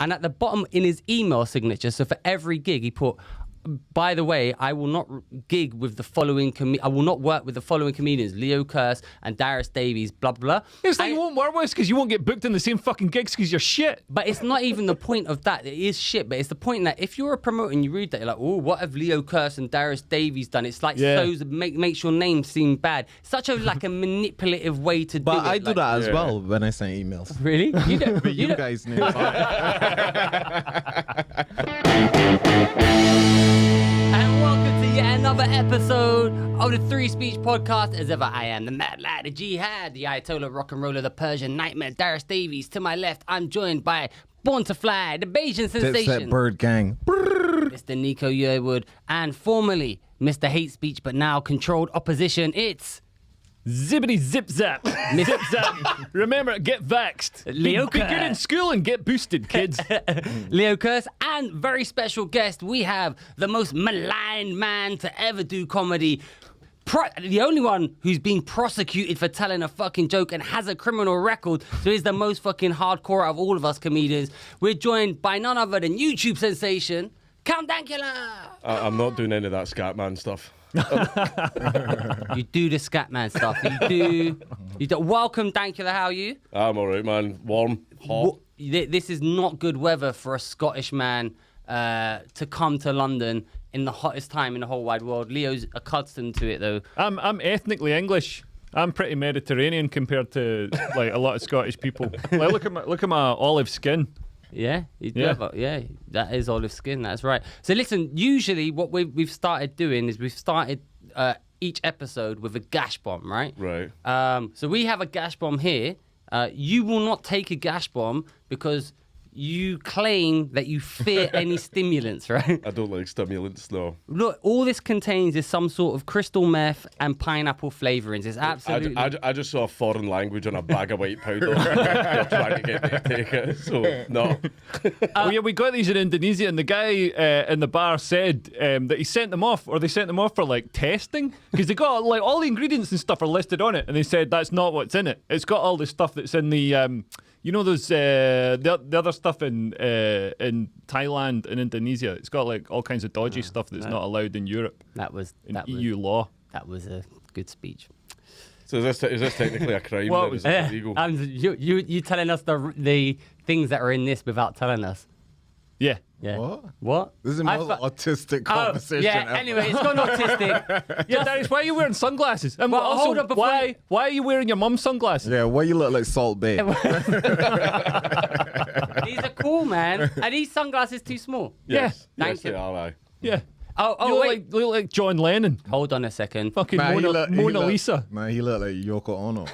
And at the bottom in his email signature, so for every gig, he put, by the way, I will not gig with the following I will not work with the following comedians: Leo KEARSE and Darius Davies, blah blah. It's like you won't work with us because you won't get booked in the same fucking gigs because you're shit. But it's not even the point of that. It is shit, but it's the point that if you're a promoter and you read that, you're like, oh, what have Leo KEARSE and Darius Davies done? It's like makes your name seem bad. Such a like a manipulative way to do it. But I do that as well when I send emails. Really? You don't, But you guys knew. And welcome to yet another episode of the Three Speech Podcast. As ever, I am the Mad Lad, the Jihad, the Ayatollah Rock and Roller, the Persian Nightmare, Darius Davies. To my left, I'm joined by Born to Fly, the Bayesian sensation, Dipset Bird Gang, Mr. Nico YEARWOOD, and formerly Mr. Hate Speech, but now controlled opposition. It's Zippity zip zap. Zip zap. Remember, get vaxxed. Leo Be good in school and get boosted, kids. Leo KEARSE, and very special guest, we have the most maligned man to ever do comedy. The only one who's been prosecuted for telling a fucking joke and has a criminal record, so he's the most fucking hardcore out of all of us comedians. We're joined by none other than YouTube sensation, Count Dankula. I'm not doing any of that Scatman stuff. You do the Scatman stuff. You do. Welcome, Dankula. How are you? I'm all right, man. Warm, hot. This is not good weather for a Scottish man to come to London in the hottest time in the whole wide world. Leo's accustomed to it, though. I'm ethnically English. I'm pretty Mediterranean compared to like a lot of Scottish people. Like, look at my olive skin. Yeah, that is olive skin. That's right. So listen, usually what we've started doing is we've started each episode with a gash bomb, right? Right. So we have a gash bomb here. You will not take a gash bomb because you claim that you fear any stimulants, right? I don't like stimulants, no. Look, all this contains is some sort of crystal meth and pineapple flavorings. It's absolutely... I just saw a foreign language on a bag of white powder. They're trying to get me to take it, so no. Yeah, we got these in Indonesia, and the guy in the bar said that he sent them off, or they sent them off for like testing, because they got like all the ingredients and stuff are listed on it, and they said that's not what's in it. It's got all the stuff that's in the... you know those the other stuff in Thailand and Indonesia. It's got like all kinds of dodgy stuff that's not allowed in Europe. That was EU law. That was a good speech. So is this technically a crime? Well, then? Is it illegal? You telling us the things that are in this without telling us? Yeah. Yeah. What? This is the most autistic conversation ever. Anyway, it's gone autistic. Yeah, Darius, why are you wearing sunglasses? And Well, also, hold on before why are you wearing your mum's sunglasses? Yeah, why you look like Salt Bae? These are cool, man. Are these sunglasses too small? Yes. Yeah. Yes, Thank you. they are, aye. Yeah. Oh, You wait. look like John Lennon. Hold on a second. Fucking Nah, Mona Lisa. Nah, he look like Yoko Ono.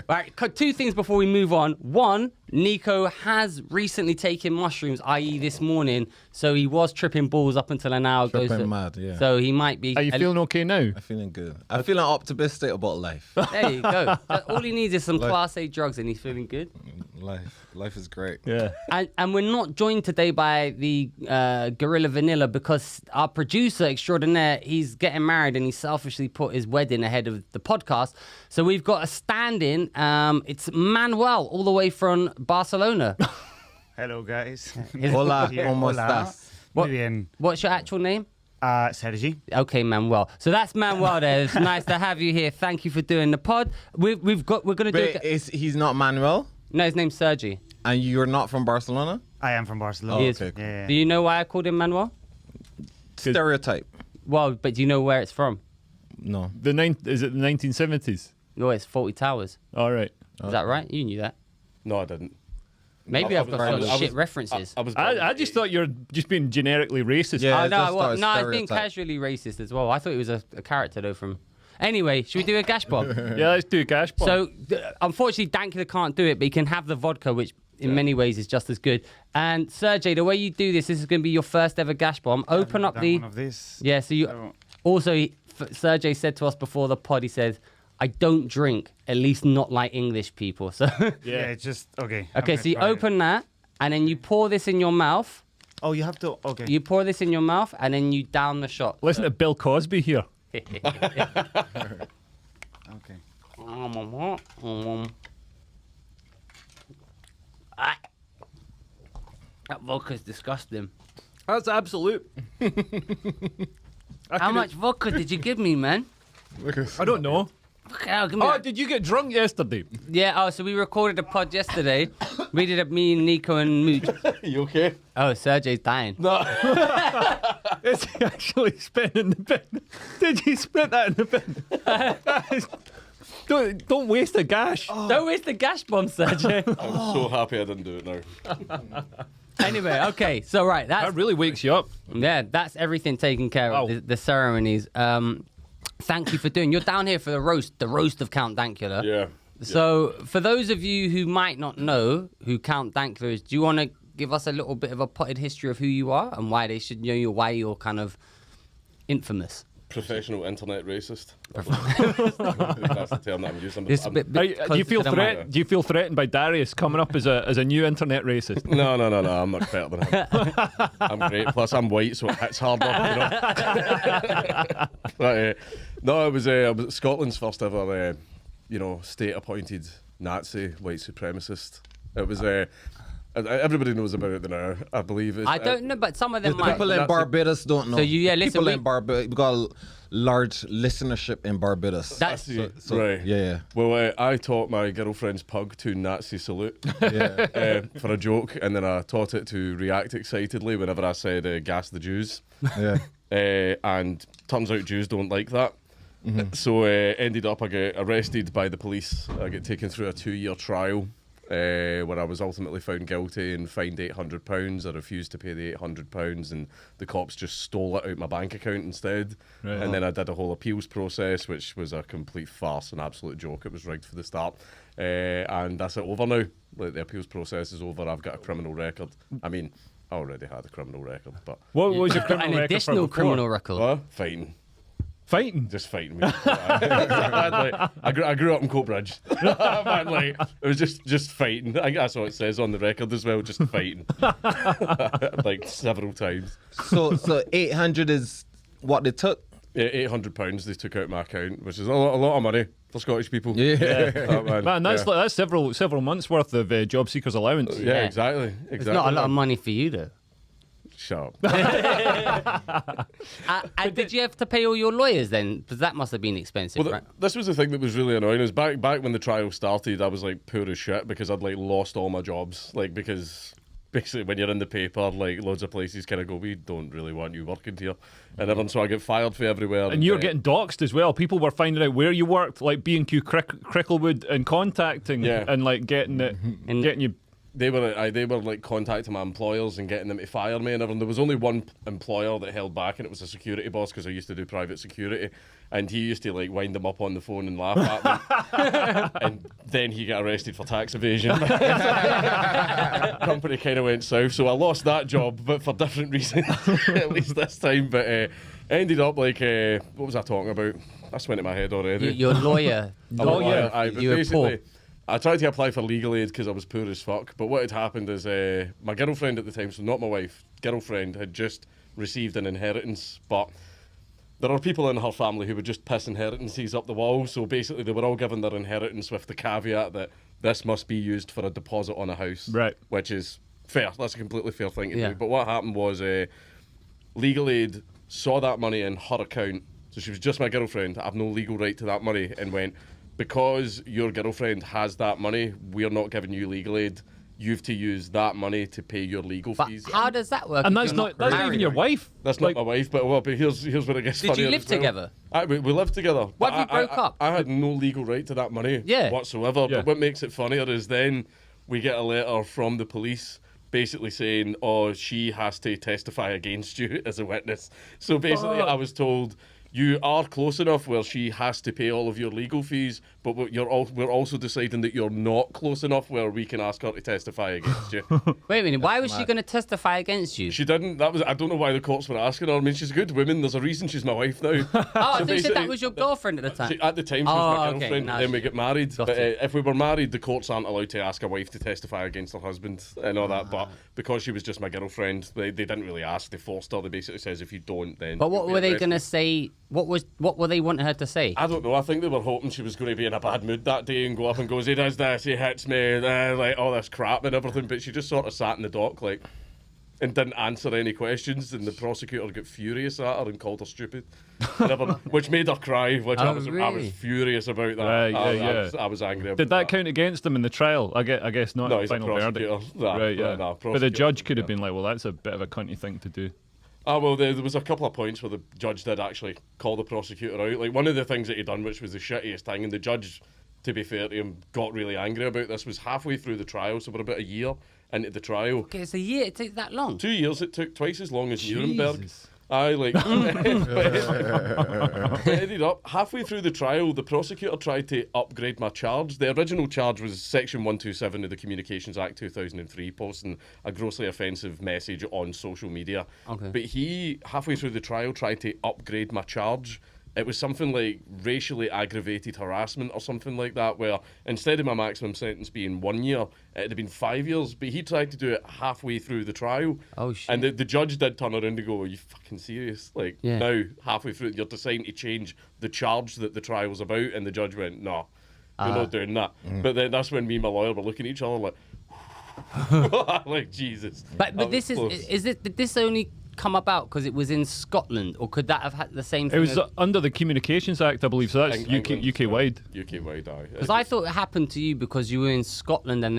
Right, two things before we move on. One, Nico has recently taken mushrooms, i.e. this morning, so he was tripping balls up until an hour ago. Tripping mad, yeah. So he might be... Are you feeling okay now? I'm feeling good. I'm feeling optimistic about life. There you go. All he needs is some Class A drugs and he's feeling good. Life is great. Yeah. And we're not joined today by the Gorilla Vanilla because our producer extraordinaire, he's getting married and he selfishly put his wedding ahead of the podcast. So we've got a stand-in. It's Manuel, all the way from Barcelona. Hello, guys. Hola, ¿cómo estás? Muy bien. What's your actual name? Sergi. Okay, Manuel. So that's Manuel there. It's nice to have you here. Thank you for doing the pod. We're going to do... He's not Manuel? No, his name's Sergi. And you're not from Barcelona? I am from Barcelona. Oh, He is. okay, cool. Yeah. Do you know why I called him Manuel? Stereotype. Well, but do you know where it's from? No. Is it the 1970s? No, it's 40 Towers. All right. Is that right? You knew that. No, I didn't. Maybe I've got some shit references. I I just thought you were just being generically racist. Yeah. Oh, no, just thought no, I was being stereotype. casually racist as well. I thought he was a character, though, from... Anyway, should we do a gash bomb? Yeah, let's do a cash bomb. So, unfortunately, Dankula can't do it, but he can have the vodka, which in many ways is just as good. And, Sergey, the way you do this is going to be your first ever gash bomb. Open up the... One of these. Yeah, so you... So- Also, Sergey said to us before the pod, he said, I don't drink, at least not like English people. So, Yeah, it's just okay. okay, so you open that, and then you pour this in your mouth. Oh, you have to. Okay. You pour this in your mouth, and then you down the shot. Listen to Bill Cosby here. Okay. Ah. That vodka's disgusting. That's absolute. How much vodka did you give me, man? I don't know. Fucking hell, give me Oh, that. did you get drunk yesterday? Yeah, so we recorded a pod yesterday. We did it, me, Nico, and Mooch. You okay? Oh, Sergey's dying. No. Is he actually spit in the bin? Did you spit that in the bin? Don't waste a gash. Don't waste the gash bomb, Sergey. I'm so happy I didn't do it now. Anyway, okay, so right, That that's really wakes you up. that's everything taken care of. Wow. The ceremonies. Thank you for doing. You're down here for the roast of Count Dankula. Yeah. So, for those of you who might not know who Count Dankula is, do you want to give us a little bit of a potted history of who you are and why they should know you, why you're kind of infamous? Professional internet racist. That's the term that I'm using. It's a I'm- bit Do you closer feel to the mic. Do you feel threatened by Darius coming up as a new internet racist? No, I'm much better than him. I'm great. Plus, I'm white, so it hits harder, you know. But, no, it was Scotland's first ever, state-appointed Nazi white supremacist. It was everybody knows about it now. I believe it's, I don't know, but some of them The might. people in Barbados don't know. So listen, people in Barbados, we got a large listenership in Barbados. That's right. Yeah. Well, I taught my girlfriend's pug to Nazi salute for a joke, and then I taught it to react excitedly whenever I said "gas the Jews." Yeah. And turns out Jews don't like that. So ended up I get arrested by the police. I get taken through a 2-year trial where I was ultimately found guilty and fined £800. I refused to pay the £800 and the cops just stole it out my bank account instead. Right. And then I did a whole appeals process, which was a complete farce, an absolute joke. It was rigged for the start. And that's it over now. Like, the appeals process is over. I've got a criminal record. I mean, I already had a criminal record, but... What was your an criminal record? additional criminal record. Fighting. Fighting. Just fighting me. I grew up in Coatbridge. Man, it was just fighting. I think that's what it says on the record as well, just fighting. Like several times. So 800 is what they took? Yeah, £800 they took out my account, which is a lot of money for Scottish people. Yeah. Oh, Man, that's yeah. that's several months worth of job seekers allowance. Yeah, exactly. It's not a lot of money for you, though. Shut up. And did you have to pay all your lawyers then? Because that must have been expensive, Well, right? this was the thing that was really annoying. Is back when the trial started, I was like poor as shit because I'd like lost all my jobs. Like, because basically when you're in the paper, like loads of places kind of go, we don't really want you working here, and everyone. So I get fired for everywhere. And you were getting doxxed as well. People were finding out where you worked, like B&Q Cricklewood, and contacting and like getting it, And- getting you. They were like contacting my employers and getting them to fire me and everything. There was only one employer that held back, and it was a security boss because I used to do private security, and he used to like wind them up on the phone and laugh at them, and then he got arrested for tax evasion. Company kind of went south, so I lost that job, but for different reasons, at least this time. But ended up like what was I talking about? That's went in my head already. Your lawyer. I'm a lawyer, yeah. but You were basically, poor. I tried to apply for legal aid because I was poor as fuck. But what had happened is my girlfriend at the time, so not my wife, girlfriend, had just received an inheritance. But there are people in her family who would just piss inheritances up the wall. So basically, they were all given their inheritance with the caveat that this must be used for a deposit on a house. Right. Which is fair. That's a completely fair thing to Yeah. do. But what happened was legal aid saw that money in her account. So she was just my girlfriend. I have no legal right to that money, and went, because your girlfriend has that money, we're not giving you legal aid. You have to use that money to pay your legal But fees. how does that work? And if that's you're not that's not married? even your wife. That's Like, not my wife, but here's where it gets Did you funnier live as well. together? We lived together. What if you broke up? I had no legal right to that money whatsoever. Yeah. But what makes it funnier is then we get a letter from the police basically saying, oh, she has to testify against you as a witness. So basically I was told, you are close enough where she has to pay all of your legal fees, but we're also deciding that you're not close enough where we can ask her to testify against you. Wait a minute. Why was she going to testify against you? She didn't. I don't know why the cops were asking her. I mean, she's a good woman. There's a reason she's my wife now. Oh, I So thought you said basically- that was your girlfriend at the time. At the time, she was Oh, my okay, girlfriend. now Then we she- get married. Got But it. if we were married, the courts aren't allowed to ask a wife to testify against her husband and all that. But because she was just my girlfriend, they didn't really ask. They forced her. They basically says, if you don't, then. But what you'll be were they arrested. going to say? What were they wanting her to say? I don't know. I think they were hoping she was going to be in a bad mood that day and go up and goes, he does this, he hits me, like all this crap and everything. But she just sort of sat in the dock like, and didn't answer any questions, and the prosecutor got furious at her and called her stupid, which made her cry, which I was really? furious about that. Right, I was angry about Did that count against him in the trial? I guess not. No, in he's the a final verdict. prosecutor. Nah, Right, yeah. nah, But the prosecutor, judge could have yeah. been like, well, that's a bit of a cunty thing to do. Well, there was a couple of points where the judge did actually call the prosecutor out. Like, one of the things that he done, which was the shittiest thing, and the judge, to be fair to him, got really angry about this, was halfway through the trial, so we're about a year into the trial. Okay, it's a year. It takes that long. 2 years, it took twice as long as Nuremberg. Jesus. I like ended up halfway through the trial. The prosecutor tried to upgrade my charge. The original charge was Section 127 of the Communications Act 2003, posting a grossly offensive message on social media. Okay. But he, halfway through the trial, tried to upgrade my charge. It was something like racially aggravated harassment or something like that, where instead of my maximum sentence being 1 year, it'd have been 5 years. But he tried to do it halfway through the trial. Oh, shit. And the judge did turn around and go, "Are you fucking serious? Like, Yeah. now, halfway through, you're deciding to change the charge that the trial's about?" And the judge went, "No, you're not doing that." But then that's when me and my lawyer were looking at each other like, like, Jesus. But That this was close. did this only come about because it was in Scotland, or could that have had the same thing? It was under the Communications Act, I believe, so that's England, UK wide. UK wide, aye. Because I thought it happened to you because you were in Scotland and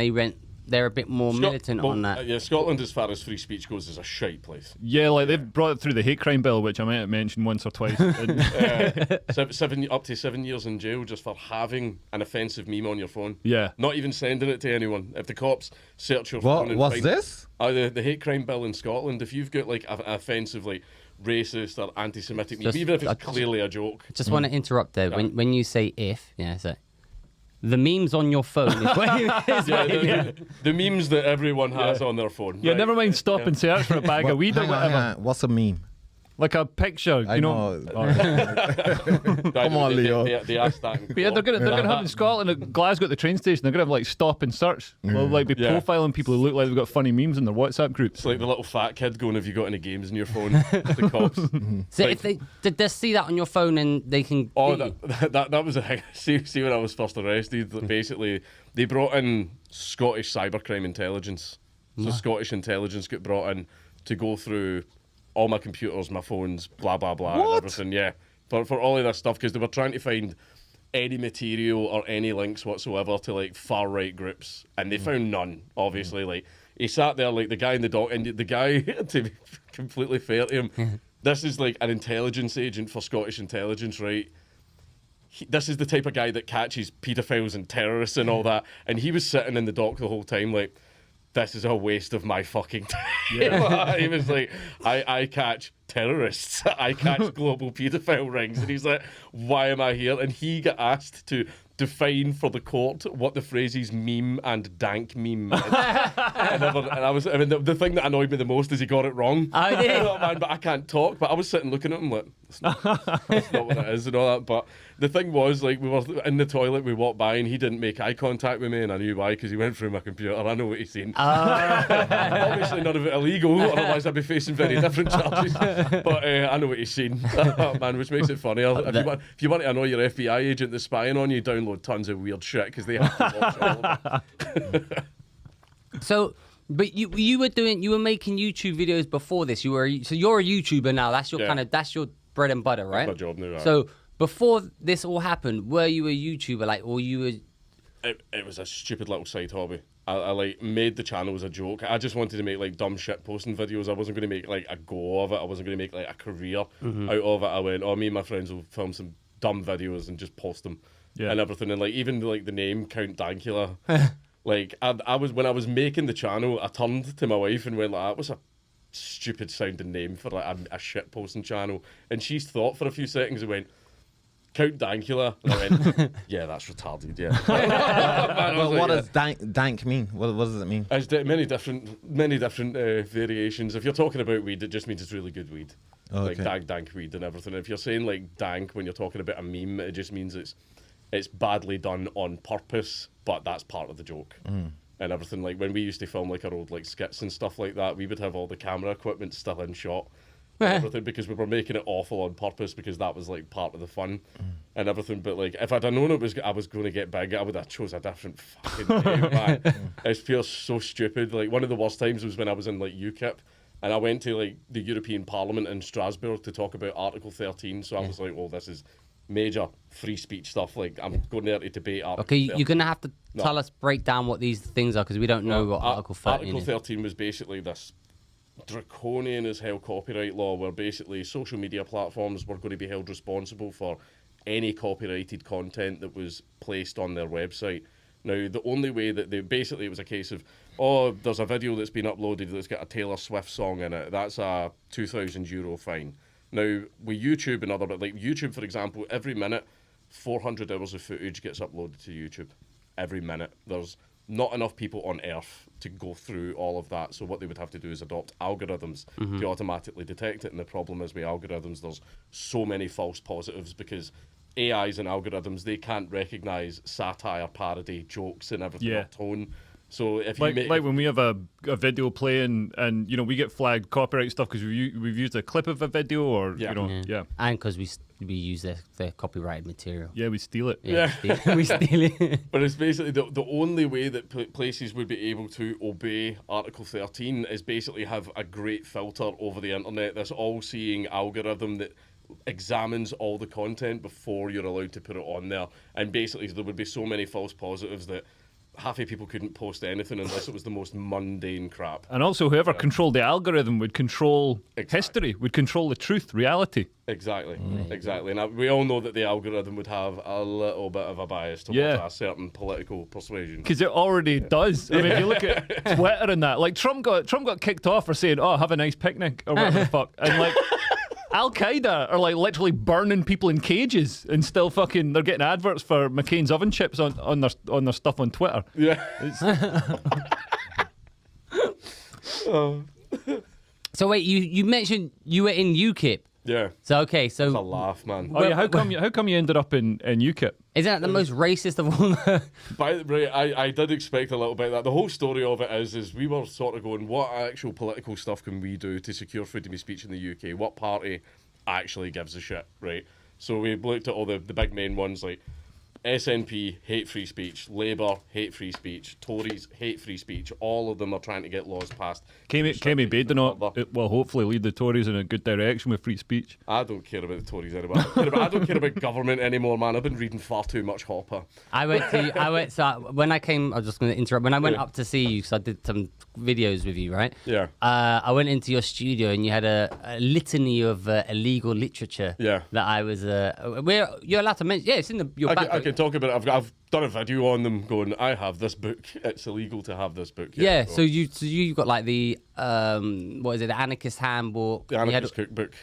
they're a bit more militant on that. Yeah, Scotland, as far as free speech goes, is a shite place. Yeah, like they've brought it through the hate crime bill, which I might have mentioned once or twice. And- Up to 7 years in jail just for having an offensive meme on your phone. Yeah. Not even sending it to anyone. If the cops search your phone What and was find, this? The hate crime bill in Scotland, if you've got like an offensive, like racist or anti-Semitic meme, Just- even if I it's just- clearly a joke. Just want to interrupt there. When you say if, so the memes on your phone is what you The memes that everyone has on their phone. yeah, right? never mind stop and search for a bag of weed or Hang on, whatever. hang on. What's a meme? Like a picture, I you know. know. Come on, Leo. They asked that. But yeah, they're gonna have in Scotland, at Glasgow at the train station. They're gonna have like stop and search. They'll like be Yeah. profiling people who look like they've got funny memes in their WhatsApp groups. It's like the little fat kid going, "Have you got any games in your phone?" The cops. So if they did they see that on your phone and they can Oh, beat you? that was a thing. See when I was first arrested, basically they brought in Scottish cybercrime intelligence. So Scottish intelligence got brought in to go through all my computers, my phones, blah blah blah, and everything. Yeah, for all of this stuff, because they were trying to find any material or any links whatsoever to like far right groups, and they found none. Obviously, like he sat there like the guy in the dock, and the guy, to be completely fair to him, this is like an intelligence agent for Scottish intelligence, right? This is the type of guy that catches paedophiles and terrorists and all that, and he was sitting in the dock the whole time like, "This is a waste of my fucking time." He was like, I catch terrorists, I catch global paedophile rings, and he's like, "Why am I here?" And he got asked to define for the court what the phrases meme and dank meme meant. The thing that annoyed me the most is he got it wrong. I did. Oh, man, but I can't talk. But I was sitting looking at him like, that's not what it is and all that. But the thing was, like, we were in the toilet, we walked by, and he didn't make eye contact with me, and I knew why, because he went through my computer. I know what he's seen. Obviously none of it illegal, otherwise I'd be facing very different charges. But I know what he's seen, man, which makes it funnier. If you want to annoy your FBI agent that's spying on you, download tons of weird shit, because they have to watch all of it. So, but you were making YouTube videos before this. You're a YouTuber now. That's your Yeah. that's your bread and butter, right? my job now, right. So before this all happened, were you a YouTuber, like, or you were? It was a stupid little side hobby. I like made the channel as a joke. I just wanted to make like dumb shit posting videos. I wasn't going to make like a go of it. I wasn't going to make like a career out of it. I went, me and my friends will film some dumb videos and just post them and everything. And like even like the name Count Dankula, like I was when I was making the channel, I turned to my wife and went like, "That was a stupid sounding name for like a shit posting channel." And she's thought for a few seconds and went, "Count Dankula." And I went, "Yeah, that's retarded, yeah." Man, I was Well, like, what yeah. does dank mean? What does it mean? There's many different variations. If you're talking about weed, it just means it's really good weed. Oh, Like okay. dank weed and everything. If you're saying like dank when you're talking about a meme, it just means it's badly done on purpose, but that's part of the joke. And everything. Like when we used to film like our old like skits and stuff like that, we would have all the camera equipment still in shot and everything, because we were making it awful on purpose, because that was like part of the fun and everything. But like if I'd have known I was going to get big, I would have chose a different fucking name, man. It's pure so stupid. Like one of the worst times was when I was in like UKIP, And I went to like the European Parliament in Strasbourg to talk about Article 13. So I was like, well, this is major free speech stuff. Like, I'm going there to debate Article Okay, 13. you're gonna have to tell us, break down what these things are, because we don't know what Article 13 Article is. 13 was basically this draconian as hell copyright law where basically social media platforms were going to be held responsible for any copyrighted content that was placed on their website. Now, the only way that they basically, it was a case of, oh, there's a video that's been uploaded that's got a Taylor Swift song in it. That's a €2,000 fine. Now, with YouTube and other, like YouTube, for example, every minute, 400 hours of footage gets uploaded to YouTube. Every minute. There's not enough people on Earth to go through all of that. So what they would have to do is adopt algorithms to automatically detect it. And the problem is with algorithms, there's so many false positives because AIs and algorithms, they can't recognize satire, parody, jokes, and everything, or tone. So if you like when we have a video playing and you know we get flagged copyright stuff because we've used a clip of a video or And because we use their copyrighted material. Yeah, we steal it. We steal it. But it's basically the only way that places would be able to obey Article 13 is basically have a great filter over the internet, this all-seeing algorithm that examines all the content before you're allowed to put it on there. And basically there would be so many false positives that half of people couldn't post anything unless it was the most mundane crap. And also whoever controlled the algorithm would control history, would control the truth, reality. Exactly. And we all know that the algorithm would have a little bit of a bias towards a certain political persuasion. Because it already does. I mean, if you look at Twitter and that, like Trump got kicked off for saying, "Oh, have a nice picnic" or whatever the fuck, and like Al Qaeda are like literally burning people in cages and still fucking they're getting adverts for McCain's oven chips on their stuff on Twitter. Yeah. So wait, you mentioned you were in UKIP. Yeah. So okay, so It's a laugh, man. Oh yeah, how come you ended up in UKIP? isn't that the most racist of all? I did expect a little bit of that. The whole story of it is we were sort of going, what actual political stuff can we do to secure freedom of speech in the UK? What party actually gives a shit, right? So we looked at all the big main ones like SNP, hate free speech, Labour, hate free speech, Tories, hate free speech. All of them are trying to get laws passed. Kemi Baid do not, well, hopefully lead the Tories in a good direction with free speech. I don't care about the Tories anymore. I don't care about government anymore, man. I've been reading far too much Hopper. So when I came, I was just going to interrupt. When I went up to see you, because I did some videos with you, right? Yeah. I went into your studio and you had a litany of illegal literature. Yeah. That I was. You're allowed to mention. Yeah, it's in your back. I can talk about it. I've done a video on them going, I have this book. It's illegal to have this book. Yeah. So you got like the what is it? The Anarchist Handbook. The Anarchist Cookbook.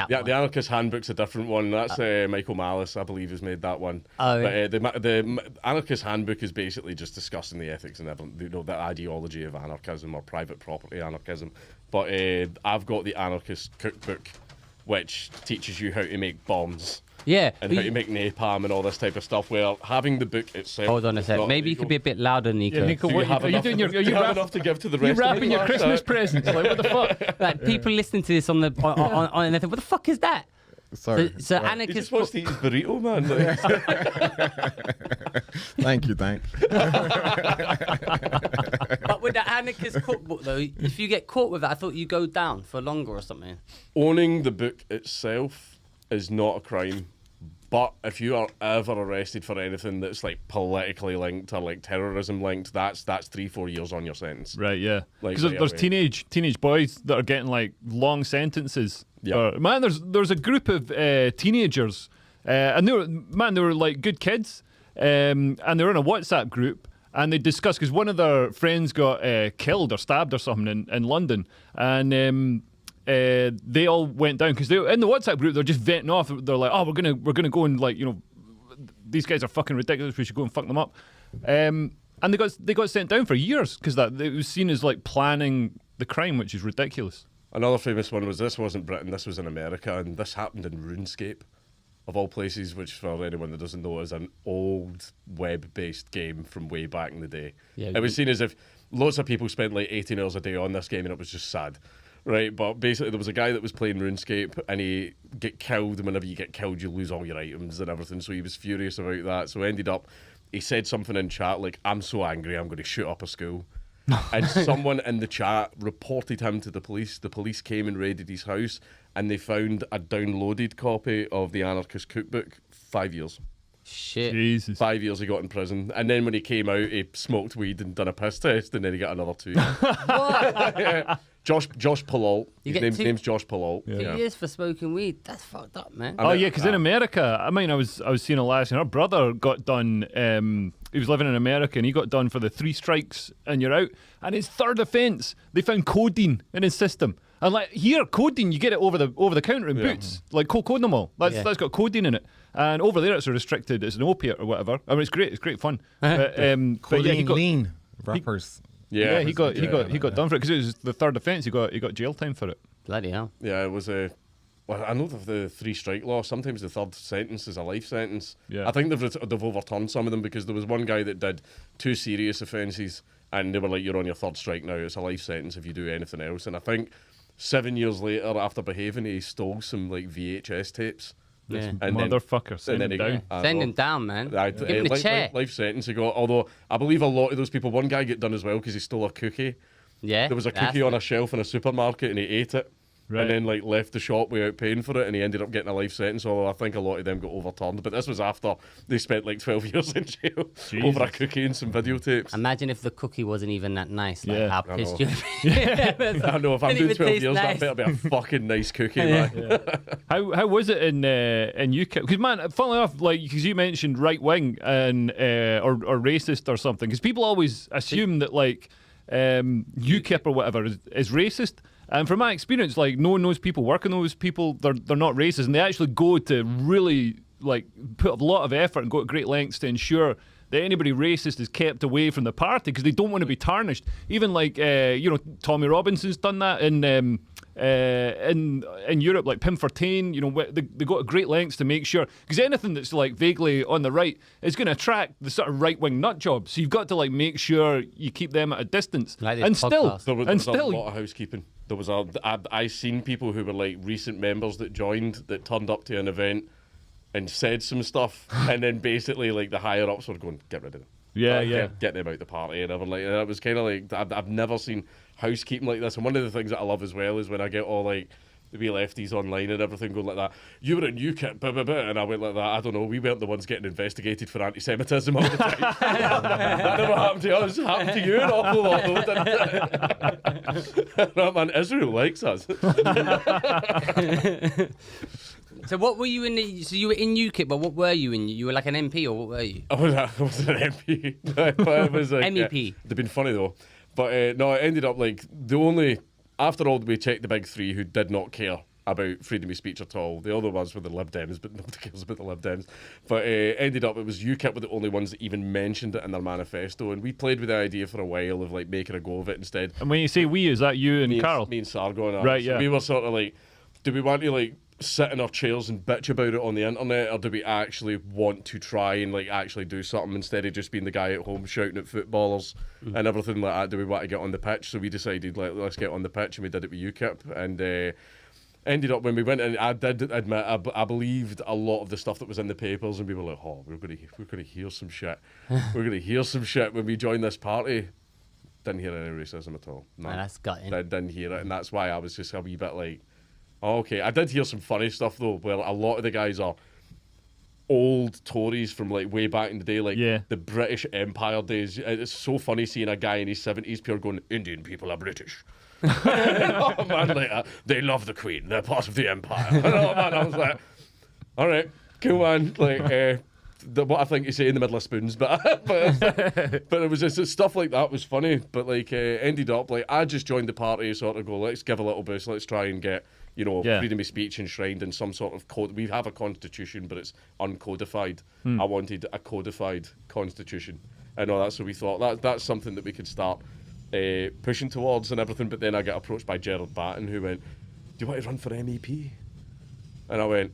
Yeah, the Anarchist Handbook's a different one. That's Michael Malice, I believe, has made that one. Oh, yeah. But the Anarchist Handbook is basically just discussing the ethics and the ideology of anarchism or private property anarchism. But I've got the Anarchist Cookbook, which teaches you how to make bombs. Yeah. And how to make napalm and all this type of stuff. Where having the book itself. Hold on a sec. Maybe you could be a bit louder, Nico. Yeah, Nico, what are you doing? Are you enough to give to the rest? You wrapping your Christmas presents? Like what the fuck? Like people listening to this on and they think, what the fuck is that? Sorry. So Right. He Anarchist. just wants to eat his burrito, man. Thank you, thanks. But with the Anarchist Cookbook, though, if you get caught with that, I thought you go down for longer or something. Owning the book itself is not a crime. But if you are ever arrested for anything that's like politically linked or like terrorism linked, that's 3-4 years on your sentence. Right, yeah. Like, Because there's away. teenage boys that are getting like long sentences. Yeah. Man, there's a group of teenagers, and they were like good kids, and they were in a WhatsApp group, and they discussed because one of their friends got killed or stabbed or something in London, and they all went down because they in the WhatsApp group they're just venting off. They're like, oh, we're gonna go and like these guys are fucking ridiculous. We should go and fuck them up. And they got sent down for years because it was seen as like planning the crime, which is ridiculous. Another famous one was this wasn't Britain, this was in America, and this happened in RuneScape, of all places, which for anyone that doesn't know is an old web-based game from way back in the day. Yeah, it was seen as if lots of people spent like 18 hours a day on this game and it was just sad. Right, but basically there was a guy that was playing RuneScape and he get killed, and whenever you get killed you lose all your items and everything, so he was furious about that. So he said something in chat like, I'm so angry I'm going to shoot up a school. and someone in the chat reported him to the police. The police came and raided his house, and they found a downloaded copy of the Anarchist Cookbook. 5 years. Shit. Jesus. 5 years he got in prison, and then when he came out, he smoked weed and done a piss test, and then he got another 2 years. What? Josh Palault. You His get name's Josh Palault. 2 years for smoking weed. That's fucked up, man. Oh yeah, because in America, I mean, I was seeing a last, and her brother got done. He was living in America, and he got done for the 3 strikes and you're out. And his third offence, they found codeine in his system. And like here, codeine, you get it over the counter in Boots, like Cocodamol. That's got codeine in it. And over there, it's a restricted. It's an opiate or whatever. I mean, it's great. It's great fun. But yeah, he Codeine got lean rappers. yeah, he got done for it because it was the third offence. He got jail time for it. Bloody hell. Yeah, it was a. Well, I know of the 3 strike law. Sometimes the third sentence is a life sentence. Yeah. I think they've overturned some of them because there was one guy that did 2 serious offences, and they were like, "You're on your 3rd strike now. It's a life sentence if you do anything else." And I think 7 years later, after behaving, he stole some like VHS tapes. Yeah. And Motherfucker, send then him he- down. Send him down, man. Give him the chair. life sentence he got. Although I believe a lot of those people, one guy got done as well because he stole a cookie. Yeah. There was a cookie on a shelf in a supermarket, and he ate it. Right. And then like left the shop without paying for it, and he ended up getting a life sentence. Although I think a lot of them got overturned, but this was after they spent like 12 years in jail over a cookie and some videotapes. Imagine if the cookie wasn't even that nice. Like Yeah. how I pissed know. you'd be. I know if I'm Didn't doing even 12 taste years, nice. that better be a fucking nice cookie, man. How was it in UKIP? Because man, funnily enough, like because you mentioned right wing and or racist or something, because people always assume that like UKIP or whatever is racist. And from my experience, like no one knows people working those people, they're not racist, and they actually go to really like put a lot of effort and go to great lengths to ensure that anybody racist is kept away from the party because they don't want to be tarnished. Even like Tommy Robinson's done that in Europe, like Pim Fortuyn, they go to great lengths to make sure, because anything that's like vaguely on the right is going to attract the sort of right wing nut job. So you've got to like make sure you keep them at a distance. Like this and podcast. There was a still, lot of housekeeping. There was I seen people who were like recent members that joined that turned up to an event and said some stuff, and then basically like the higher ups were going, get rid of them. Get them out the party, and everything. And it was kind of like I've never seen housekeeping like this. And one of the things that I love as well is when I get all like the wee lefties online and everything going like that. You were in UKIP, blah, blah, blah. And I went like that. I don't know. We weren't the ones getting investigated for anti-Semitism all the time. That never happened to us. It happened to you an awful lot, though, didn't it? No, man, Israel likes us. So what were you in? So you were in UKIP, but what were you in? You were like an MP, or what were you? I was an MP. But it was like, MEP. They've been funny though. But no, it ended up like after all, we checked the big 3 who did not care about freedom of speech at all. The other ones were the Lib Dems, but nobody cares about the Lib Dems. But ended up, it was UKIP were the only ones that even mentioned it in their manifesto, and we played with the idea for a while of like making a go of it instead. and when you say we, is that you and Carl? Me and Sargo and I. Right, So yeah. we were sort of like, do we want to like sit in our chairs and bitch about it on the internet, or do we actually want to try and like actually do something instead of just being the guy at home shouting at footballers and everything like that? Do we want to get on the pitch? So we decided, like, let's get on the pitch, and we did it with UKIP, and ended up when we went in, I did admit I believed a lot of the stuff that was in the papers, and we were like, oh, we're gonna hear some shit. We're gonna hear some shit when we join this party. Didn't hear any racism at all. No, Man, that's gutting. Didn't hear it, and that's why I was just a wee bit like, oh, okay. I did hear some funny stuff though, where a lot of the guys are old Tories from like way back in the day, like the British Empire days. It's so funny seeing a guy in his 70s pure going, Indian people are British. Oh man, like, they love the Queen. They're part of the Empire. Oh man, I was like, all right, cool man. Like, what I think you say in the middle of spoons, but it was just stuff like that was funny. But like, ended up like I just joined the party, sort of go, let's give a little boost, let's try and get freedom of speech enshrined in some sort of code. We have a constitution, but it's uncodified. I wanted a codified constitution. I know that's what we thought. That's something that we could start pushing towards and everything. But then I got approached by Gerard Batten, who went, "Do you want to run for MEP?" And I went,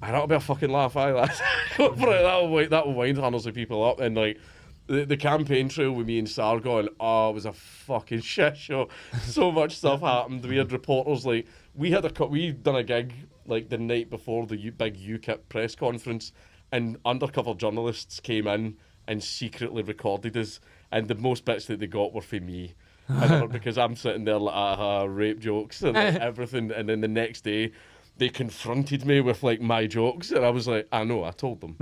"That'll be a fucking laugh, aye, lads. Go for it. That'll wind hundreds of people up." And like the campaign trail with me and Sargo, and it was a fucking shit show. So much stuff happened. We had reporters like we'd done a gig like the night before the big UKIP press conference, and undercover journalists came in and secretly recorded us. and the most bits that they got were for me. And because I'm sitting there like, rape jokes and like, everything, and then the next day, they confronted me with like my jokes, and I was like, I know, I told them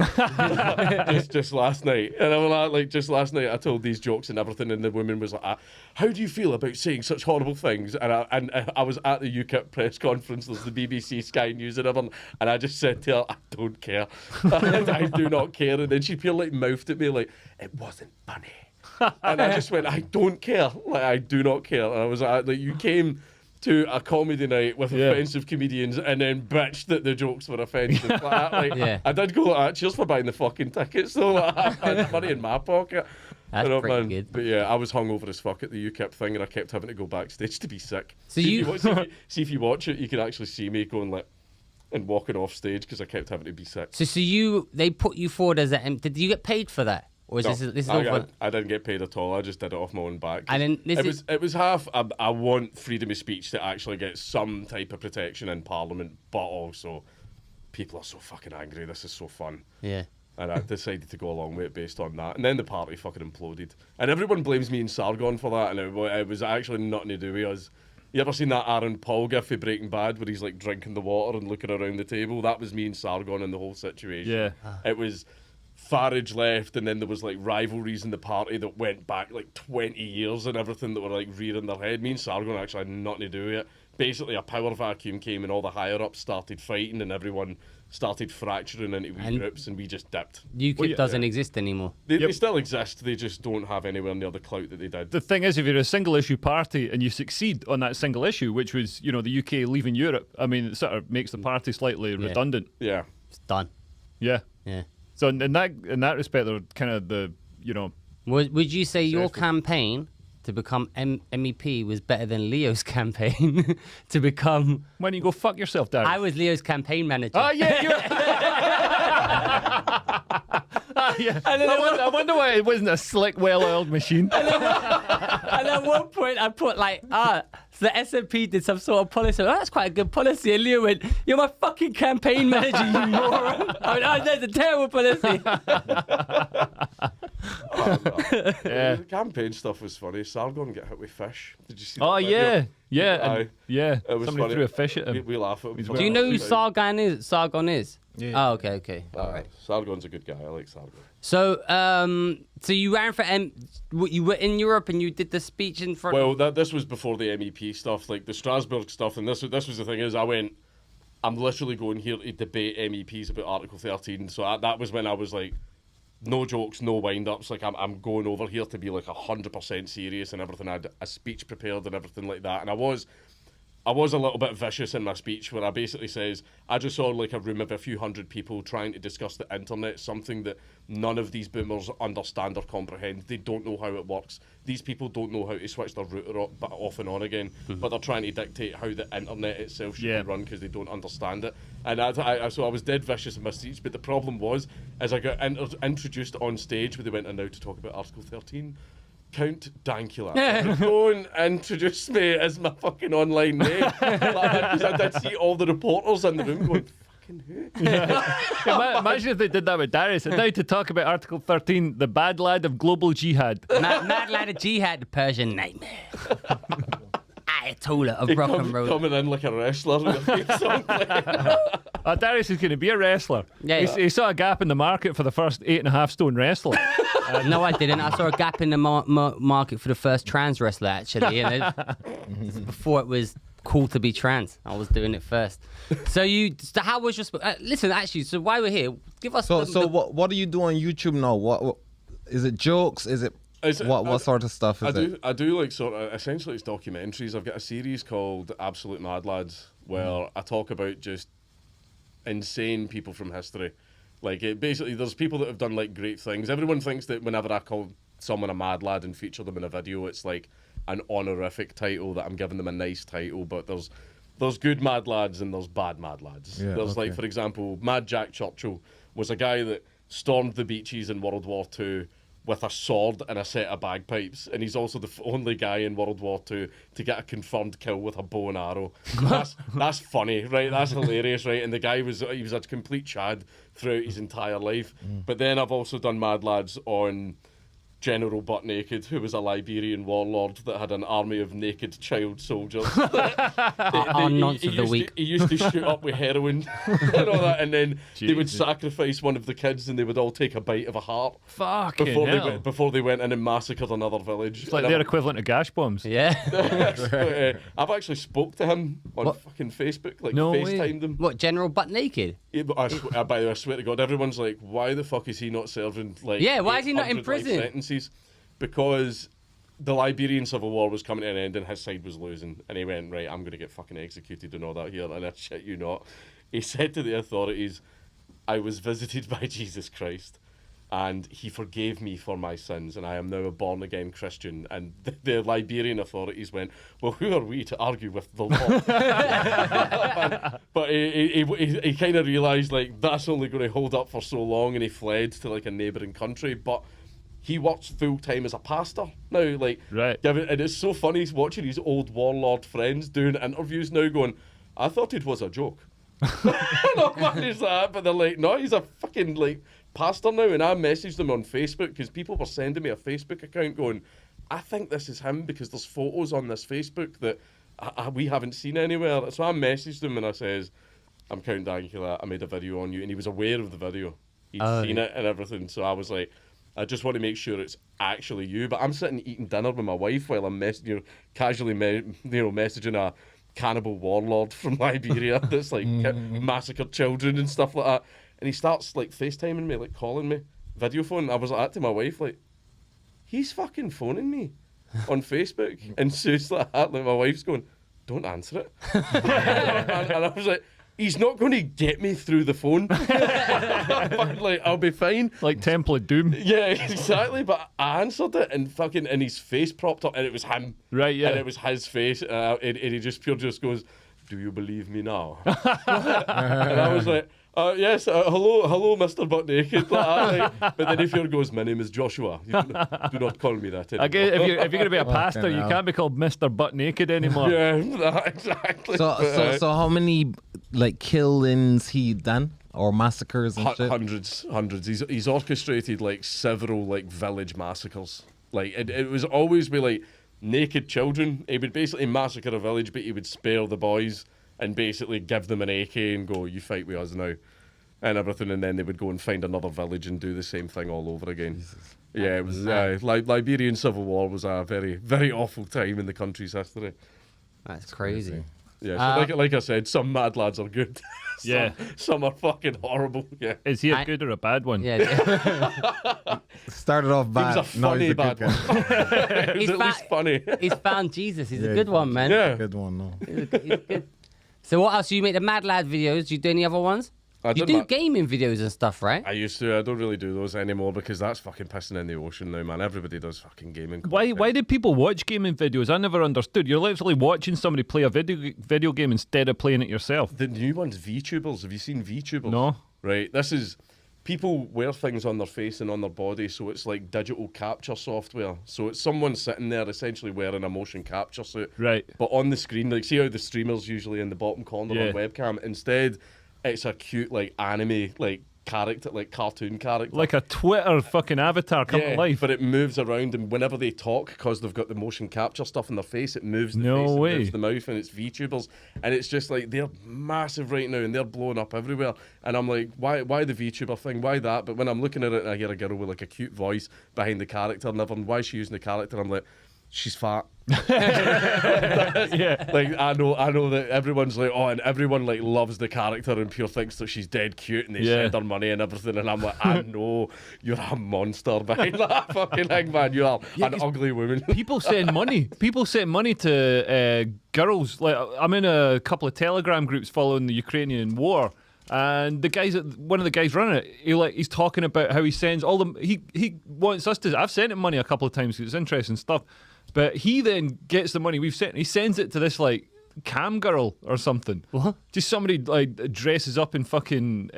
just last night, and I was like, just last night I told these jokes and everything, and the woman was like, how do you feel about saying such horrible things? And I was at the UKIP press conference, there's the BBC, Sky News, and everything, and I just said to her, I don't care, I do not care, and then she pure like mouthed at me like, it wasn't funny, and I just went, I don't care, like I do not care, and I was like, you came to a comedy night with offensive comedians and then bitched that the jokes were offensive. I did go, cheers for buying the fucking tickets, though. Like, I had money in my pocket. That's pretty good. But yeah, I was hungover as fuck at the UKIP thing, and I kept having to go backstage to be sick. So see if you watch it, you can actually see me going like and walking off stage because I kept having to be sick. So they put you forward as did you get paid for that? Or is this all for... I didn't get paid at all. I just did it off my own back. And then it was half. I want freedom of speech to actually get some type of protection in Parliament, but also people are so fucking angry. This is so fun. Yeah. And I decided to go along with it based on that. And then the party fucking imploded. And everyone blames me and Sargon for that. And it was actually nothing to do with us. You ever seen that Aaron Paul gif of Breaking Bad where he's like drinking the water and looking around the table? That was me and Sargon in the whole situation. Yeah. It was Farage left, and then there was like rivalries in the party that went back like 20 years and everything that were like rearing their head. Me and Sargon actually had nothing to do with it. Basically, a power vacuum came and all the higher ups started fighting, and everyone started fracturing into wee groups, and we just dipped. UKIP doesn't exist anymore. They still exist. They just don't have anywhere near the clout that they did. The thing is, if you're a single issue party and you succeed on that single issue, which was, you know, the UK leaving Europe, I mean, it sort of makes the party slightly redundant. Yeah. It's done. Yeah. Yeah. So in that respect, they're kind of the, you know. Would you say your campaign to become MEP was better than Leo's campaign to become... Why don't you go fuck yourself, Darren? I was Leo's campaign manager. Oh, yeah, yeah. I wonder why it wasn't a slick, well-oiled machine. And at one point, I put like, so the SNP did some sort of policy. Oh, that's quite a good policy. And Leo went, you're my fucking campaign manager, you moron. I went, oh, that's a terrible policy. Yeah. The campaign stuff was funny. Sargon get hit with fish. Did you see that? Oh, yeah. Yeah. Aye. Yeah. It was Somebody funny. threw a fish at him. We laugh at him. Do you know who Sargon is? Yeah. Oh, okay. All right. Sargon's a good guy. I like Sargon. So, so you ran for you were in Europe and you did the speech in front. Well, this was before the MEP stuff, like the Strasbourg stuff, and this was the thing is, I'm literally going here to debate MEPs about Article 13. So that was when I was like, no jokes, no wind-ups. Like I'm going over here to be like 100% serious and everything. I had a speech prepared and everything like that, and I was a little bit vicious in my speech where I basically says, I just saw like a room of a few hundred people trying to discuss the internet, something that none of these boomers understand or comprehend. They don't know how it works. These people don't know how to switch their router off and on again, but they're trying to dictate how the internet itself should be run because they don't understand it. And so I was dead vicious in my speech, but the problem was, as I got introduced on stage, where they went, and now to talk about Article 13, Count Dankula. Don't introduce me as my fucking online name. Because I did see all the reporters in the room going, fucking who? Imagine if they did that with Darius. And now to talk about Article 13, the bad lad of global jihad. Mad lad of jihad, the Persian nightmare. Ayatollah of rock and roll. Coming in like a wrestler with a theme song playing. Darius is going to be a wrestler. Yeah. He saw a gap in the market for the first 8.5 stone wrestler. No, I didn't. I saw a gap in the market for the first trans wrestler, actually. Before it was cool to be trans, I was doing it first. So how was your... listen, actually, so while we're here, give us... What do you do on YouTube now? What is it jokes? Is it... What sort of stuff is it? I do like sort of, essentially it's documentaries. I've got a series called Absolute Mad Lads where I talk about just insane people from history. Like basically there's people that have done like great things. Everyone thinks that whenever I call someone a mad lad and feature them in a video, it's like an honorific title, that I'm giving them a nice title, but there's good mad lads and there's bad mad lads. Yeah, there's like, for example, Mad Jack Churchill was a guy that stormed the beaches in World War II with a sword and a set of bagpipes, and he's also the only guy in World War II to get a confirmed kill with a bow and arrow. That's funny, right? That's hilarious, right? And the guy was a complete chad throughout his entire life. But then I've also done Mad Lads on General Butt Naked, who was a Liberian warlord that had an army of naked child soldiers. Our nonce of the week. He used to shoot up with heroin and all that, and then they would sacrifice one of the kids, and they would all take a bite of a heart Fucking before they went in and massacred another village. It's like their equivalent of gash bombs. Yeah. I've actually spoke to him on fucking Facebook, like No way. FaceTimed him. What, General Butt Naked? Yeah, but by the way, I swear to God, everyone's like, why the fuck is he not serving like? Yeah, why is he not in 800 life prison? Sentences? Because the Liberian Civil War was coming to an end and his side was losing, and he went, right, I'm going to get fucking executed and all that here, and I shit you not. He said to the authorities, I was visited by Jesus Christ, and he forgave me for my sins, and I am now a born-again Christian. And the Liberian authorities went, well, who are we to argue with the law? But he kind of realised, like, that's only going to hold up for so long, and he fled to, like, a neighbouring country. But he works full-time as a pastor now, like, Right. and it's so funny watching his old warlord friends doing interviews now going, I thought it was a joke. Not much is that, but they're like, no, he's a fucking, like, pastor now. And I messaged them on Facebook because people were sending me a Facebook account going, I think this is him because there's photos on this Facebook that we haven't seen anywhere. So I messaged him and I says, I'm Count Dankula, I made a video on you. And he was aware of the video. He'd seen it and everything. So I was like, I just want to make sure it's actually you. But I'm sitting eating dinner with my wife while I'm casually messaging a cannibal warlord from Liberia that's like massacred children and stuff like that. And he starts like FaceTiming me, like calling me, video phone. I was like that to my wife, like, he's fucking phoning me on Facebook. And so it's like that, like my wife's going, don't answer it. and I was like, he's not going to get me through the phone. Like, I'll be fine. Like Temple of Doom. Yeah, exactly. But I answered it and fucking, and his face propped up, and it was him. Right, yeah. And it was his face, and he just goes, do you believe me now? And I was like, yes, hello, Mr. Butt Naked. But then if he goes, my name is Joshua. You do not call me that anymore. Again, if you're going to be a pastor, you can't be called Mr. Butt Naked anymore. Yeah, exactly. So how many like killings he done or massacres and shit? Hundreds. He's orchestrated like several like village massacres. Like it was always be like naked children. He would basically massacre a village, but he would spare the boys and basically give them an AK and go, you fight with us now, and everything. And then they would go and find another village and do the same thing all over again. Jesus. Yeah, it was Liberian Civil War was a very, very awful time in the country's history. That's crazy. Yeah, so like I said, some mad lads are good. some are fucking horrible. Yeah. Is he a good or a bad one? Yeah. Started off He bad. was a funny bad one. He was at least funny. He's found Jesus. He's a good one, man. Yeah. Good one, no. He's good. So what else? You make the Mad Lad videos. Do you do any other ones? You do gaming videos and stuff, right? I used to. I don't really do those anymore because that's fucking pissing in the ocean now, man. Everybody does fucking gaming. Why did people watch gaming videos? I never understood. You're literally watching somebody play a video game instead of playing it yourself. The new one's VTubers. Have you seen VTubers? No. Right. This is people wear things on their face and on their body, so it's like digital capture software. So it's someone sitting there essentially wearing a motion capture suit. Right. But on the screen, like see how the streamer's usually in the bottom corner on webcam. Instead, it's a cute like anime like character, like cartoon character. Like a Twitter fucking avatar come to life. But it moves around, and whenever they talk, because they've got the motion capture stuff in their face, it moves the face, it moves the mouth, and it's VTubers. And it's just like, they're massive right now, and they're blowing up everywhere. And I'm like, why the VTuber thing? Why that? But when I'm looking at it and I hear a girl with like a cute voice behind the character, and why is she using the character? I'm like, she's fat. Yeah. Like I know that everyone's like, oh, and everyone like loves the character and pure thinks that she's dead cute and they send her money and everything, and I'm like, I know you're a monster behind that fucking thing, man. You are an ugly woman. People send money. People send money to girls. Like I'm in a couple of Telegram groups following the Ukrainian war. And the guys, one of the guys running it, he's talking about how he sends all them. He wants us to. I've sent him money a couple of times because it's interesting stuff. But he then gets the money we've sent. He sends it to this like cam girl or something. What? Just somebody like dresses up in fucking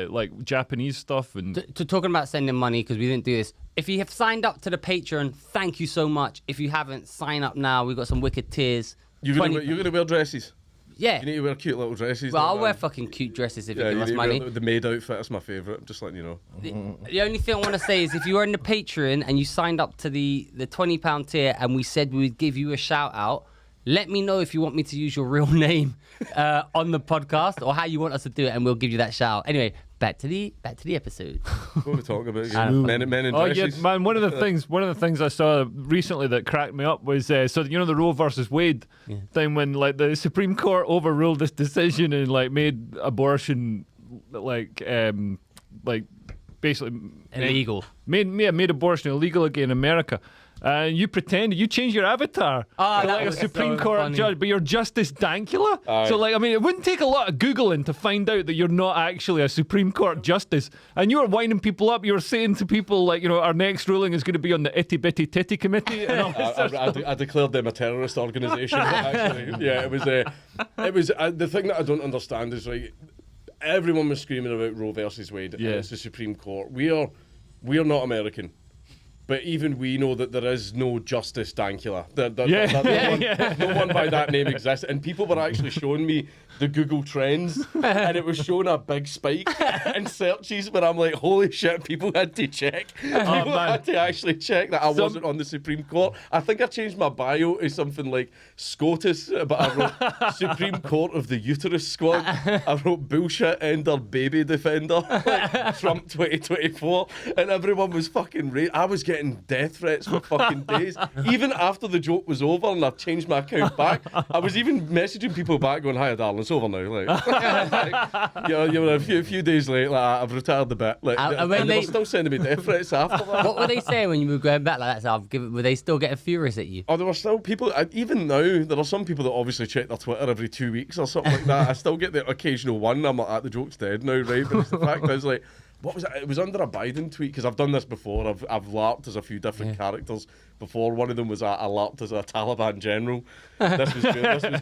like Japanese stuff and. To talking about sending money, because we didn't do this. If you have signed up to the Patreon, thank you so much. If you haven't, sign up now. We've got some wicked tiers. You're gonna wear dresses. Yeah. You need to wear cute little dresses. Well, though, I'll wear man. fucking cute dresses if Yeah, you you give us need to wear money. the maid outfit. That's my favourite. I'm just letting you know. The only thing I want to say is if you are in the Patreon and you signed up to the £20 tier and we said we would give you a shout out, let me know if you want me to use your real name on the podcast or how you want us to do it, and we'll give you that shout out. Anyway, back to the episode. What are we talking about? Again? Men in Oh yeah, dresses. man! One of the things I saw recently that cracked me up was so you know the Roe versus Wade thing when like the Supreme Court overruled this decision and like made abortion like basically Illegal. made abortion illegal again in America. You pretend you change your avatar Oh, to that like a was Supreme so Court funny. judge, but you're Justice Dankula. Aye. So like, I mean, it wouldn't take a lot of googling to find out that you're not actually a Supreme Court justice. And you were winding people up. You were saying to people like, you know, our next ruling is going to be on the itty bitty titty committee. And all this sort of stuff. I declared them a terrorist organisation. Actually, yeah, it was. The thing that I don't understand is like everyone was screaming about Roe versus Wade. Yeah. And it's the Supreme Court. We are not American. But even we know that there is no Justice Dankula. No one by that name exists. And people were actually showing me the Google Trends, and it was showing a big spike in searches where I'm like, holy shit, people had to check. People had to actually check that I wasn't on the Supreme Court. I think I changed my bio to something like SCOTUS, but I wrote Supreme Court of the Uterus Squad. I wrote bullshit ender baby defender, like Trump 2024, and everyone was fucking I was getting death threats for fucking days. Even after the joke was over and I changed my account back, I was even messaging people back going, "Hiya, darling, it's over now." Like, you know, a few days late, like, I've retired a bit. Like, And and when they they- were still sending me death threats after that. What were they saying when you were going back like that? So were they still getting furious at you? Oh, there were still people, even now, there are some people that obviously check their Twitter every 2 weeks or something like that. I still get the occasional one. I'm like, the joke's dead now, right? But it's the fact I was like, what was it? It was under a Biden tweet, because I've done this before. I've LARPed as a few different characters before. One of them was I LARPed as a Taliban general. This was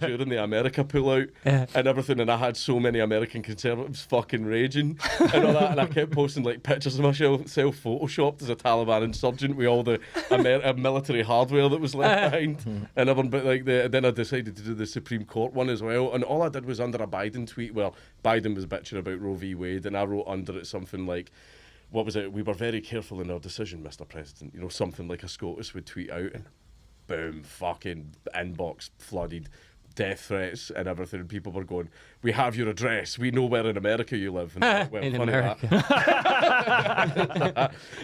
during the America pullout and everything, and I had so many American conservatives fucking raging and all that, and I kept posting like pictures of myself photoshopped as a Taliban insurgent with all the military hardware that was left behind and everyone. But like then I decided to do the Supreme Court one as well, and all I did was under a Biden tweet where Biden was bitching about Roe v. Wade, and I wrote under it something like, what was it? We were very careful in our decision, Mr. President. You know, something like a SCOTUS would tweet out, and boom, fucking inbox flooded, death threats and everything. And people were going, "We have your address. We know where in America you live." And I went, well, In funny America. that.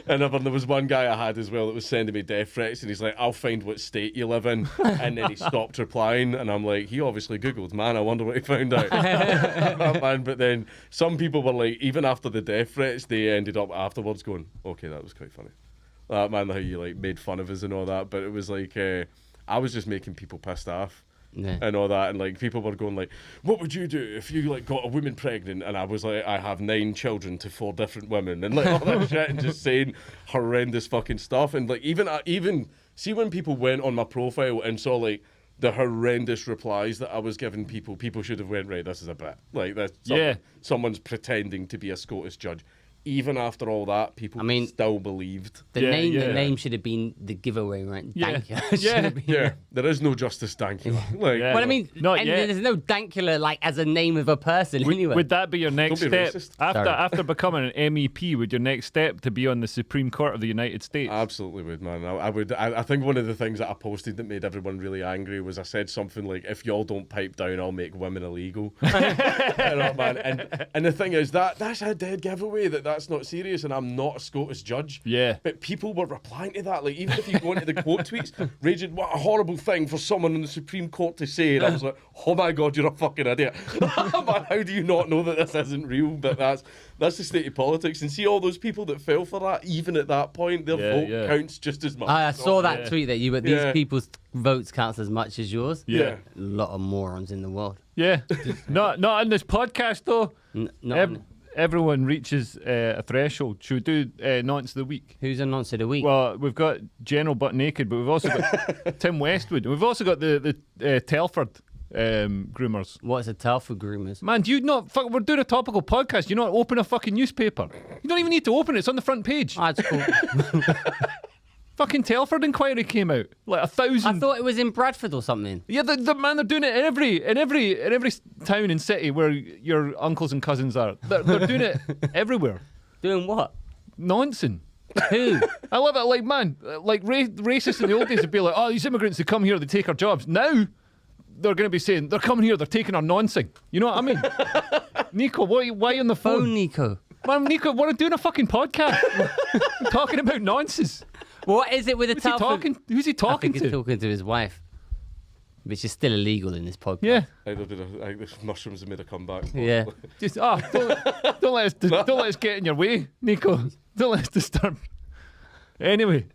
And there was one guy I had as well that was sending me death threats, and he's like, "I'll find what state you live in." And then he stopped replying, and I'm like, he obviously Googled, man. I wonder what he found out. Man, but then some people were like, even after the death threats, they ended up afterwards going, "Okay, that was quite funny." Man, how you like made fun of us and all that, but it was like I was just making people pissed off. Yeah. And all that, and like people were going like, "What would you do if you like got a woman pregnant?" And I was like, "I have 9 children to 4 different women," and like all that shit, and just saying horrendous fucking stuff. And like even see when people went on my profile and saw like the horrendous replies that I was giving people should have went, right, this is a bit like that's someone's pretending to be a Scottish judge. Even after all that, people still believed. The name should have been the giveaway, right? Yeah. Dankula. Yeah. There is no Justice Dankula. Like, Yeah. Well, I mean, Not yet. there's no Dankula like as a name of a person anyway. Would that be your next Don't be step racist. after becoming an MEP? Would your next step to be on the Supreme Court of the United States? Absolutely would, man. I would. I think one of the things that I posted that made everyone really angry was I said something like, "If y'all don't pipe down, I'll make women illegal." You know, man. And the thing is that's a dead giveaway that's not serious, and I'm not a Scottish judge. Yeah. But people were replying to that. Like, even if you go into the quote tweets, raging, "What a horrible thing for someone in the Supreme Court to say." And I was like, "Oh my God, you're a fucking idiot." Man, how do you not know that this isn't real? But that's the state of politics. And see all those people that fell for that, even at that point, their vote counts just as much. I saw that tweet that but these Yeah. people's votes counts as much as yours. Yeah. A lot of morons in the world. Yeah. not on this podcast though. Everyone reaches a threshold. Should we do Nonce of the Week? Who's a nonce of the week? Well, we've got General Butt Naked, but we've also got Tim Westwood. And we've also got the Telford groomers. What's a Telford groomers? Man, do you not... we're doing a topical podcast. You not open a fucking newspaper. You don't even need to open it. It's on the front page. Ah, it's cool. Fucking Telford inquiry came out. Like 1,000. I thought it was in Bradford or something. Yeah, the man, they're doing it in every town and city where your uncles and cousins are. They're doing it everywhere. Doing what? Nonsense. Who? I love it. Like, man, like racists in the old days would be like, oh, these immigrants, they come here, they take our jobs. Now they're going to be saying, they're coming here, they're taking our nonsense. You know what I mean? Nico, why on the phone? Phone Nico. Man, Nico, we're doing a fucking podcast. We're talking about nonsense. What is it with the Who's he Telford? talking? Who's he talking I think he's to? talking to his wife, which is still illegal in this podcast. Yeah. I think the mushrooms have made a comeback. Yeah. Just don't let us get in your way, Nico. Don't let us disturb. Anyway,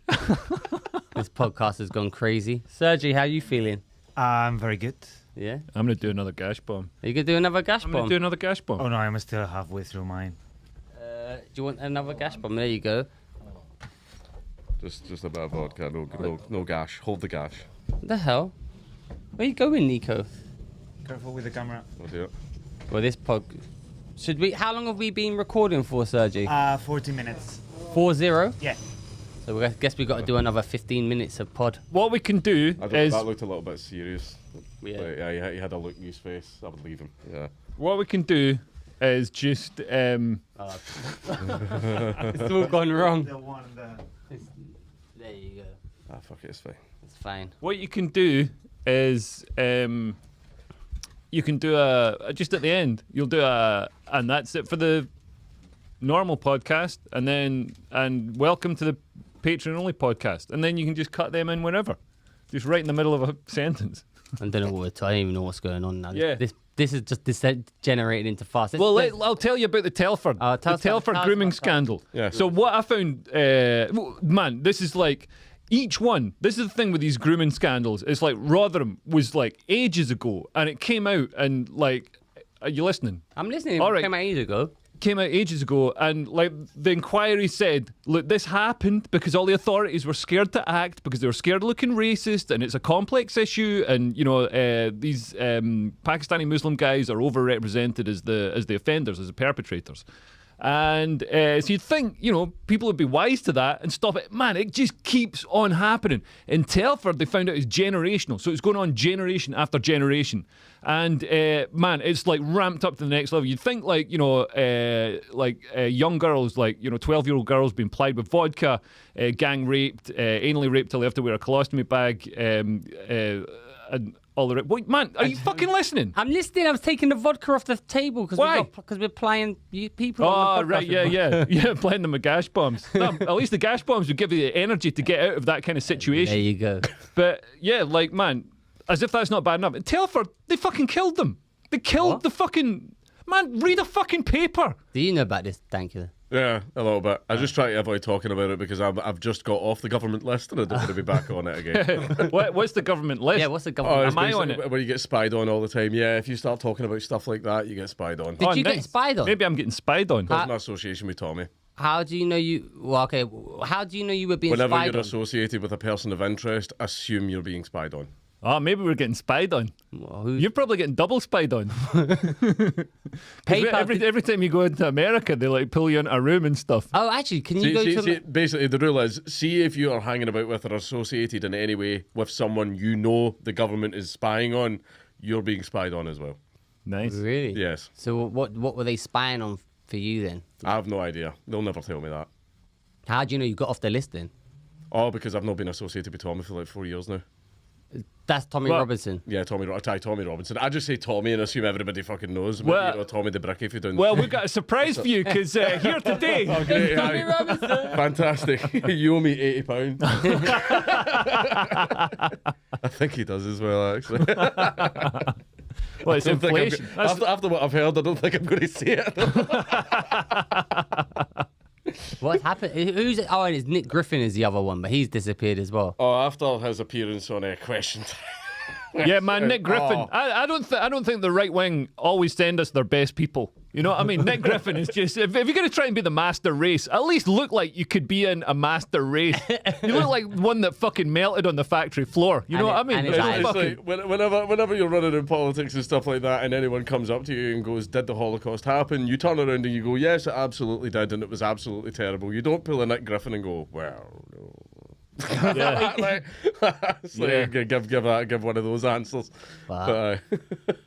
This podcast has gone crazy. Sergi, how you feeling? I'm very good. Yeah. I'm gonna do another gash bomb. Are you gonna do another gash I'm bomb? gonna do another gash bomb. Oh no, I'm still halfway through mine. Do you want another gash bomb? There you go. Just a bit of vodka, no gash. Hold the gash. What the hell? Where you going, Nico? Careful with the camera. I'll do it. Well, this pod. Should we? How long have we been recording for, Sergi? 40 minutes. 4-0. Yeah. So I guess we got to do another 15 minutes of pod. What we can do is That looked a little bit serious. Yeah. Like, yeah, he had a look in his face. I would leave him. Yeah. what we can do is just It's all gone wrong. The one that. There you go. Ah, fuck it, it's fine. It's fine. what you can do is you can do just at the end you'll do and that's it for the normal podcast and welcome to the Patreon only podcast, and then you can just cut them in whenever, just right in the middle of a sentence. I don't know what I don't even know what's going on now. Yeah. This is just degenerated into fast. Well, I'll tell you about the Telford, tell the us Telford about grooming that. scandal. Yeah. So what I found, man, this is like each one. This is the thing with these grooming scandals. It's like Rotherham was like ages ago, and it came out, and like, are you listening? I'm listening. All right. Came out ages ago. Came out ages ago, and like the inquiry said, look, this happened because all the authorities were scared to act because they were scared of looking racist, and it's a complex issue, and you know these Pakistani Muslim guys are overrepresented as the offenders, as the perpetrators. And so you'd think, you know, people would be wise to that and stop it. Man, it just keeps on happening. In Telford, they found out it's generational. So it's going on generation after generation. And, man, it's like ramped up to the next level. You'd think, like, you know, young girls, like, you know, 12-year-old girls being plied with vodka, gang raped, anally raped till they have to wear a colostomy bag, and all the... Wait, man, are you fucking listening? I'm listening. I was taking the vodka off the table Why? because we're playing people. Oh, on the right, podcast. yeah, playing them with gash bombs. No, at least the gash bombs would give you the energy to get out of that kind of situation. There you go. But yeah, like, man, as if that's not bad enough. In Telford, they fucking killed them. They killed What? the fucking... Man, read a fucking paper. Do you know about this, Dankula? Yeah, a little bit. I just try to avoid talking about it because I've just got off the government list and I don't want to be back on it again. What's the government list? Yeah, what's the Oh, government? it's Am I on basically it? where you get spied on all the time. Yeah, if you start talking about stuff like that, you get spied on. Did you get spied on? Maybe I'm getting spied on. That's my association with Tommy. How do you know you? Well, okay. How do you know you were being Whenever spied you're on? associated with a person of interest, assume you're being spied on. Oh, maybe we're getting spied on. Well, who- You're probably getting double spied on. 'Cause PayPal every time you go into America, they like pull you into a room and stuff. Oh, actually, can you go to? Basically, the rule is, see if you are hanging about with or associated in any way with someone you know the government is spying on, you're being spied on as well. Nice. Really? Yes. So what were they spying on for you then? I have no idea. They'll never tell me that. How do you know you got off the list then? Oh, because I've not been associated with Tommy for like 4 years now. That's Tommy Well- Robinson. Yeah, Tommy Robinson. I just say Tommy and assume everybody fucking knows. Well- Maybe, you know, Tommy the Brick if you don't. Well, we've got a surprise for you because here today. Okay, Tommy aye. Robinson. Fantastic. You owe me £80. I think he does as well, actually. Well, it's I don't think I'm inflation. go- after what I've heard, I don't think I'm going to say it. What happened? Who's it? Oh, and it's Nick Griffin is the other one, but he's disappeared as well. Oh, after his appearance on Question Time. Yeah, man, Nick Griffin. Oh. I don't think the right wing always send us their best people. You know what I mean? Nick Griffin is just, if you're going to try and be the master race, at least look like you could be in a master race. You look like one that fucking melted on the factory floor. You know what I mean? and It's his just eyes. fucking- Like, whenever you're running in politics and stuff like that, and anyone comes up to you and goes, "Did the Holocaust happen?" You turn around and you go, "Yes, it absolutely did, and it was absolutely terrible." You don't pull a Nick Griffin and go, "Well, no." Like, it's like, give one of those answers. Wow. But,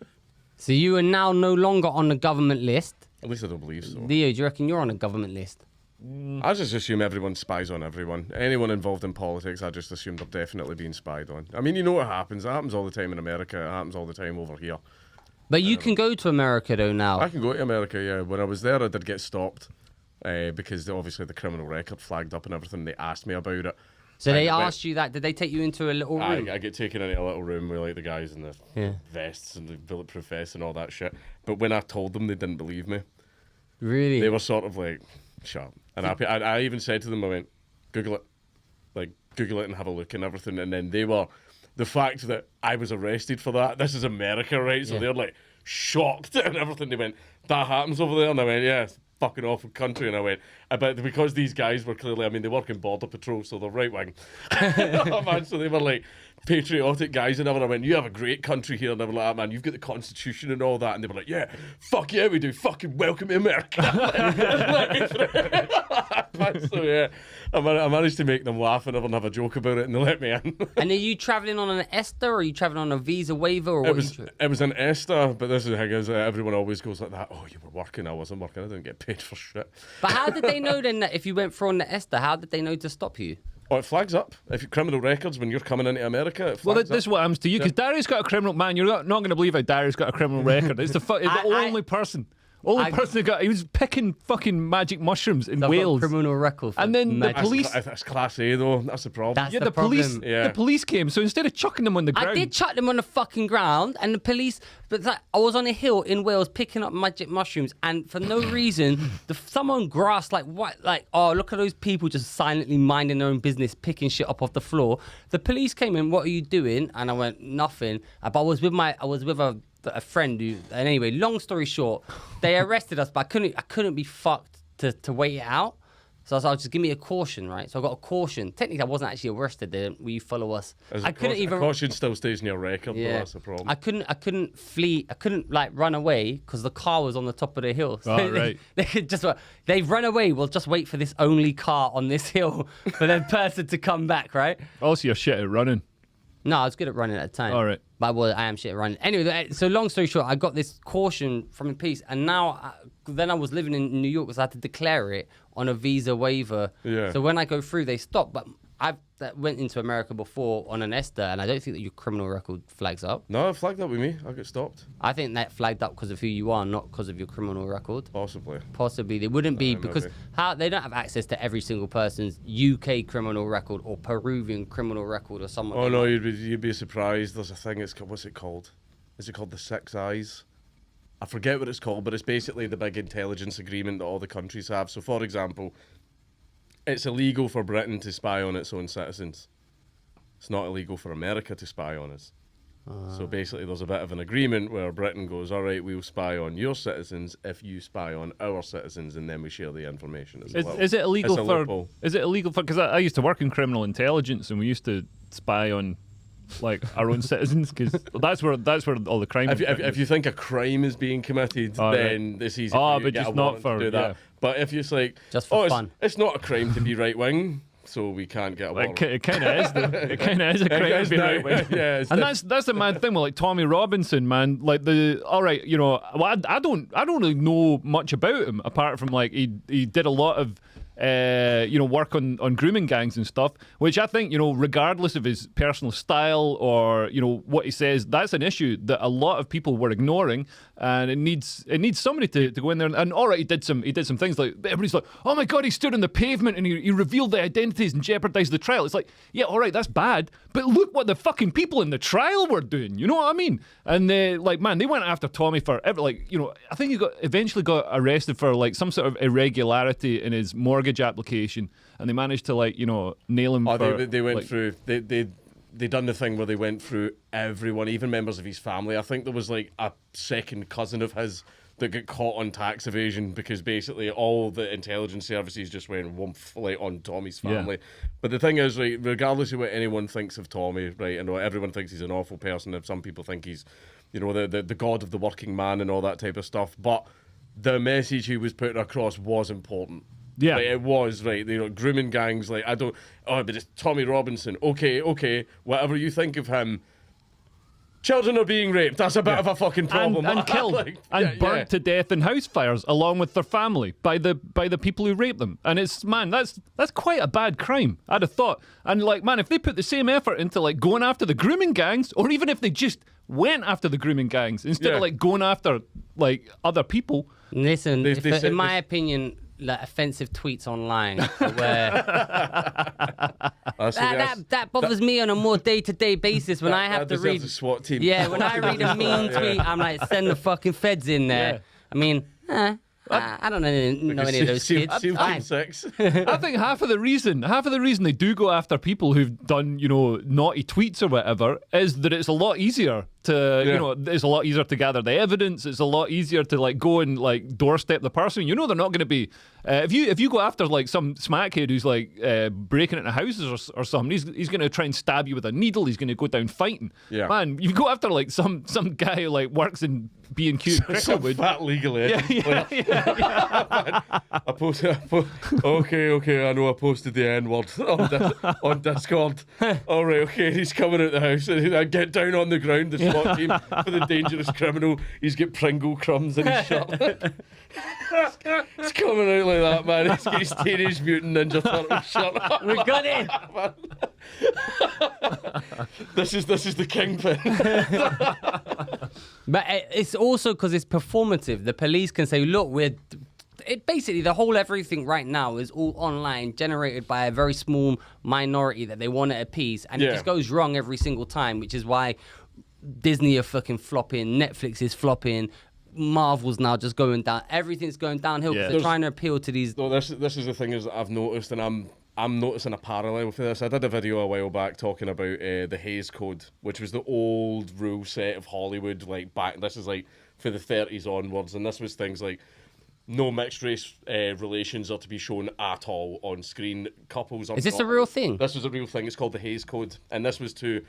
So you are now no longer on the government list. at least I don't believe so. Leo, do you reckon you're on a government list? I just assume everyone spies on everyone. Anyone involved in politics, I just assume they're definitely being spied on. I mean, you know what happens. It happens all the time in America. It happens all the time over here. But you can go to America though now. I can go to America, yeah. When I was there, I did get stopped because obviously the criminal record flagged up and everything. They asked me about it. So they asked you that. Did they take you into a little room? I get taken into a little room with like the guys in the vests and the bulletproof vests and all that shit. But when I told them, they didn't believe me. Really? They were sort of like, shut up. And I even said to them, I went, Google it. Like, Google it and have a look and everything. And then they were, the fact that I was arrested for that, this is America, right? So they're like shocked and everything. They went, that happens over there? And I went, yeah, it's fucking awful country. And I went, but because these guys were clearly, I mean, they work in border patrol, so they're right wing. Oh, man, so they were like patriotic guys and everything. I went, you have a great country here. And they were like, man, you've got the Constitution and all that. And they were like, yeah, fuck yeah, we do. Fucking welcome to America. So yeah, I managed to make them laugh and have a joke about it, and they let me in. And are you traveling on an ESTA or are you traveling on a visa waiver or what? It was an ESTA, but this is the thing is everyone always goes like that. Oh, you were working. I wasn't working. I didn't get paid for shit. But how did they know then that if you went for on the ESTA, how did they know to stop you? Oh, it flags up. If you criminal records when you're coming into America, it Well, flags this is what happens to you because Darius got a criminal. Man, you're not going to believe how Darius got a criminal record. It's the only person. Only person who got. He was picking fucking magic mushrooms in So I've got a Wales. criminal record. For And then the magic. police. That's class A though. That's the problem. That's Yeah, the the police. problem. Yeah. The police came. So instead of chucking them on the ground, I did chuck them on the fucking ground, and the police. But I was on a hill in Wales picking up magic mushrooms, and for no reason, someone grasped like what, like oh look at those people just silently minding their own business, picking shit up off the floor. The police came in. What are you doing? And I went nothing. But I was with a friend who. And anyway, long story short, they arrested us, but I couldn't be fucked to wait it out. So I was like, just give me a caution, right? So I got a caution. Technically, I wasn't actually arrested. Will you follow us? As I couldn't even. Caution still stays in your record. Yeah, that's the problem. I couldn't flee. I couldn't like run away because the car was on the top of the hill. So Oh, right. They could just. They've run away. We'll just wait for this only car on this hill for the person to come back, right? also you're shit at running. No, I was good at running at the time. All right. But I am shit at running. Anyway, so long story short, I got this caution from the police, and now then I was living in New York, so I had to declare it on a visa waiver. Yeah. So when I go through, they stop. But I went into America before on an ESTA, and I don't think that your criminal record flags up. No, it flagged up with me. I got stopped. I think that flagged up because of who you are, not because of your criminal record. Possibly. Possibly they wouldn't be because maybe. how they don't have access to every single person's UK criminal record or Peruvian criminal record or something. Oh no, you'd be surprised. There's a thing. What's it called? Is it called the Six Eyes? I forget what it's called, but it's basically the big intelligence agreement that all the countries have. So, for example, it's illegal for Britain to spy on its own citizens. It's not illegal for America to spy on us. So basically, there's a bit of an agreement where Britain goes, all right, we'll spy on your citizens if you spy on our citizens, and then we share the information. Is it illegal it's a for? loophole. Is it illegal for? Because I used to work in criminal intelligence, and we used to spy on like our own citizens because that's where all the crime. If you think a crime is being committed, then it's easy. Oh, for you to but get just a not warrant to for- do that. yeah. But if it's like Just for it's, fun. it's not a crime to be right wing, so we can't get a warrant. It kind of is. Though. It kind of is a crime is to be now. right wing. Yeah, it's and that's the mad thing with like Tommy Robinson, man. Like all right, you know, well, I don't really know much about him apart from like he did a lot of. Work on grooming gangs and stuff, which I think, regardless of his personal style or, what he says, that's an issue that a lot of people were ignoring, and it needs somebody to go in there and all right, he did some things like everybody's like, oh my god, he stood on the pavement and he revealed the identities and jeopardized the trial. It's like, yeah, all right, that's bad, but look what the fucking people in the trial were doing. You know what I mean? And they went after Tommy for I think he eventually got arrested for like some sort of irregularity in his mortgage application, and they managed to nail him. They went through. They done the thing where they went through everyone, even members of his family. I think there was like a second cousin of his that got caught on tax evasion because basically all the intelligence services just went woomph like on Tommy's family. Yeah. But the thing is, right, regardless of what anyone thinks of Tommy, right, and everyone thinks he's an awful person, and some people think he's, the god of the working man and all that type of stuff. But the message he was putting across was important. Yeah. Like, it was, right? You know, grooming gangs, like, I don't... Oh, but it's Tommy Robinson. Okay, whatever you think of him... Children are being raped. That's a bit of a fucking problem. And killed Like, and burnt to death in house fires along with their family by the people who raped them. And it's, man, that's quite a bad crime, I'd have thought. And like, man, if they put the same effort into like going after the grooming gangs, or even if they just went after the grooming gangs instead of like going after like other people. Listen, in my opinion, like offensive tweets online where that bothers me on a more day-to-day basis when I have to read the SWAT team. Yeah, when I read a mean tweet, I'm like, send the fucking feds in there. Yeah. I mean, I don't know any of those kids. Fine. I think half of the reason they do go after people who've done, you know, naughty tweets or whatever is that it's a lot easier to, you know, it's a lot easier to gather the evidence. It's a lot easier to like go and like doorstep the person. You know, they're not going to be if you go after like some smackhead who's like breaking into houses or something. He's going to try and stab you with a needle. He's going to go down fighting. Yeah, man, you go after like some guy who like works in B&Q at Cricklewood. Fat legal agent. I posted. Okay. I know I posted the N-word on Discord. All right, okay. He's coming out the house and I get down on the ground. The SWAT team for the dangerous criminal. He's got Pringle crumbs in his shirt. It's coming out like that, man. He's got his Teenage Mutant Ninja Turtle shirt. We got it. This is the kingpin. But it's also because it's performative. The police can say, look, basically the whole everything right now is all online, generated by a very small minority that they want to appease, and it just goes wrong every single time, which is why Disney are fucking flopping, Netflix is flopping, Marvel's now just going down. Everything's going downhill because they're trying to appeal to these. No, this is the thing is that I've noticed, and I'm noticing a parallel for this. I did a video a while back talking about the Hays Code, which was the old rule set of Hollywood, like back. This is like for the 30s onwards, and this was things like no mixed race relations are to be shown at all on screen. Couples. Is this a real thing? This was a real thing. It's called the Hays Code, and this was to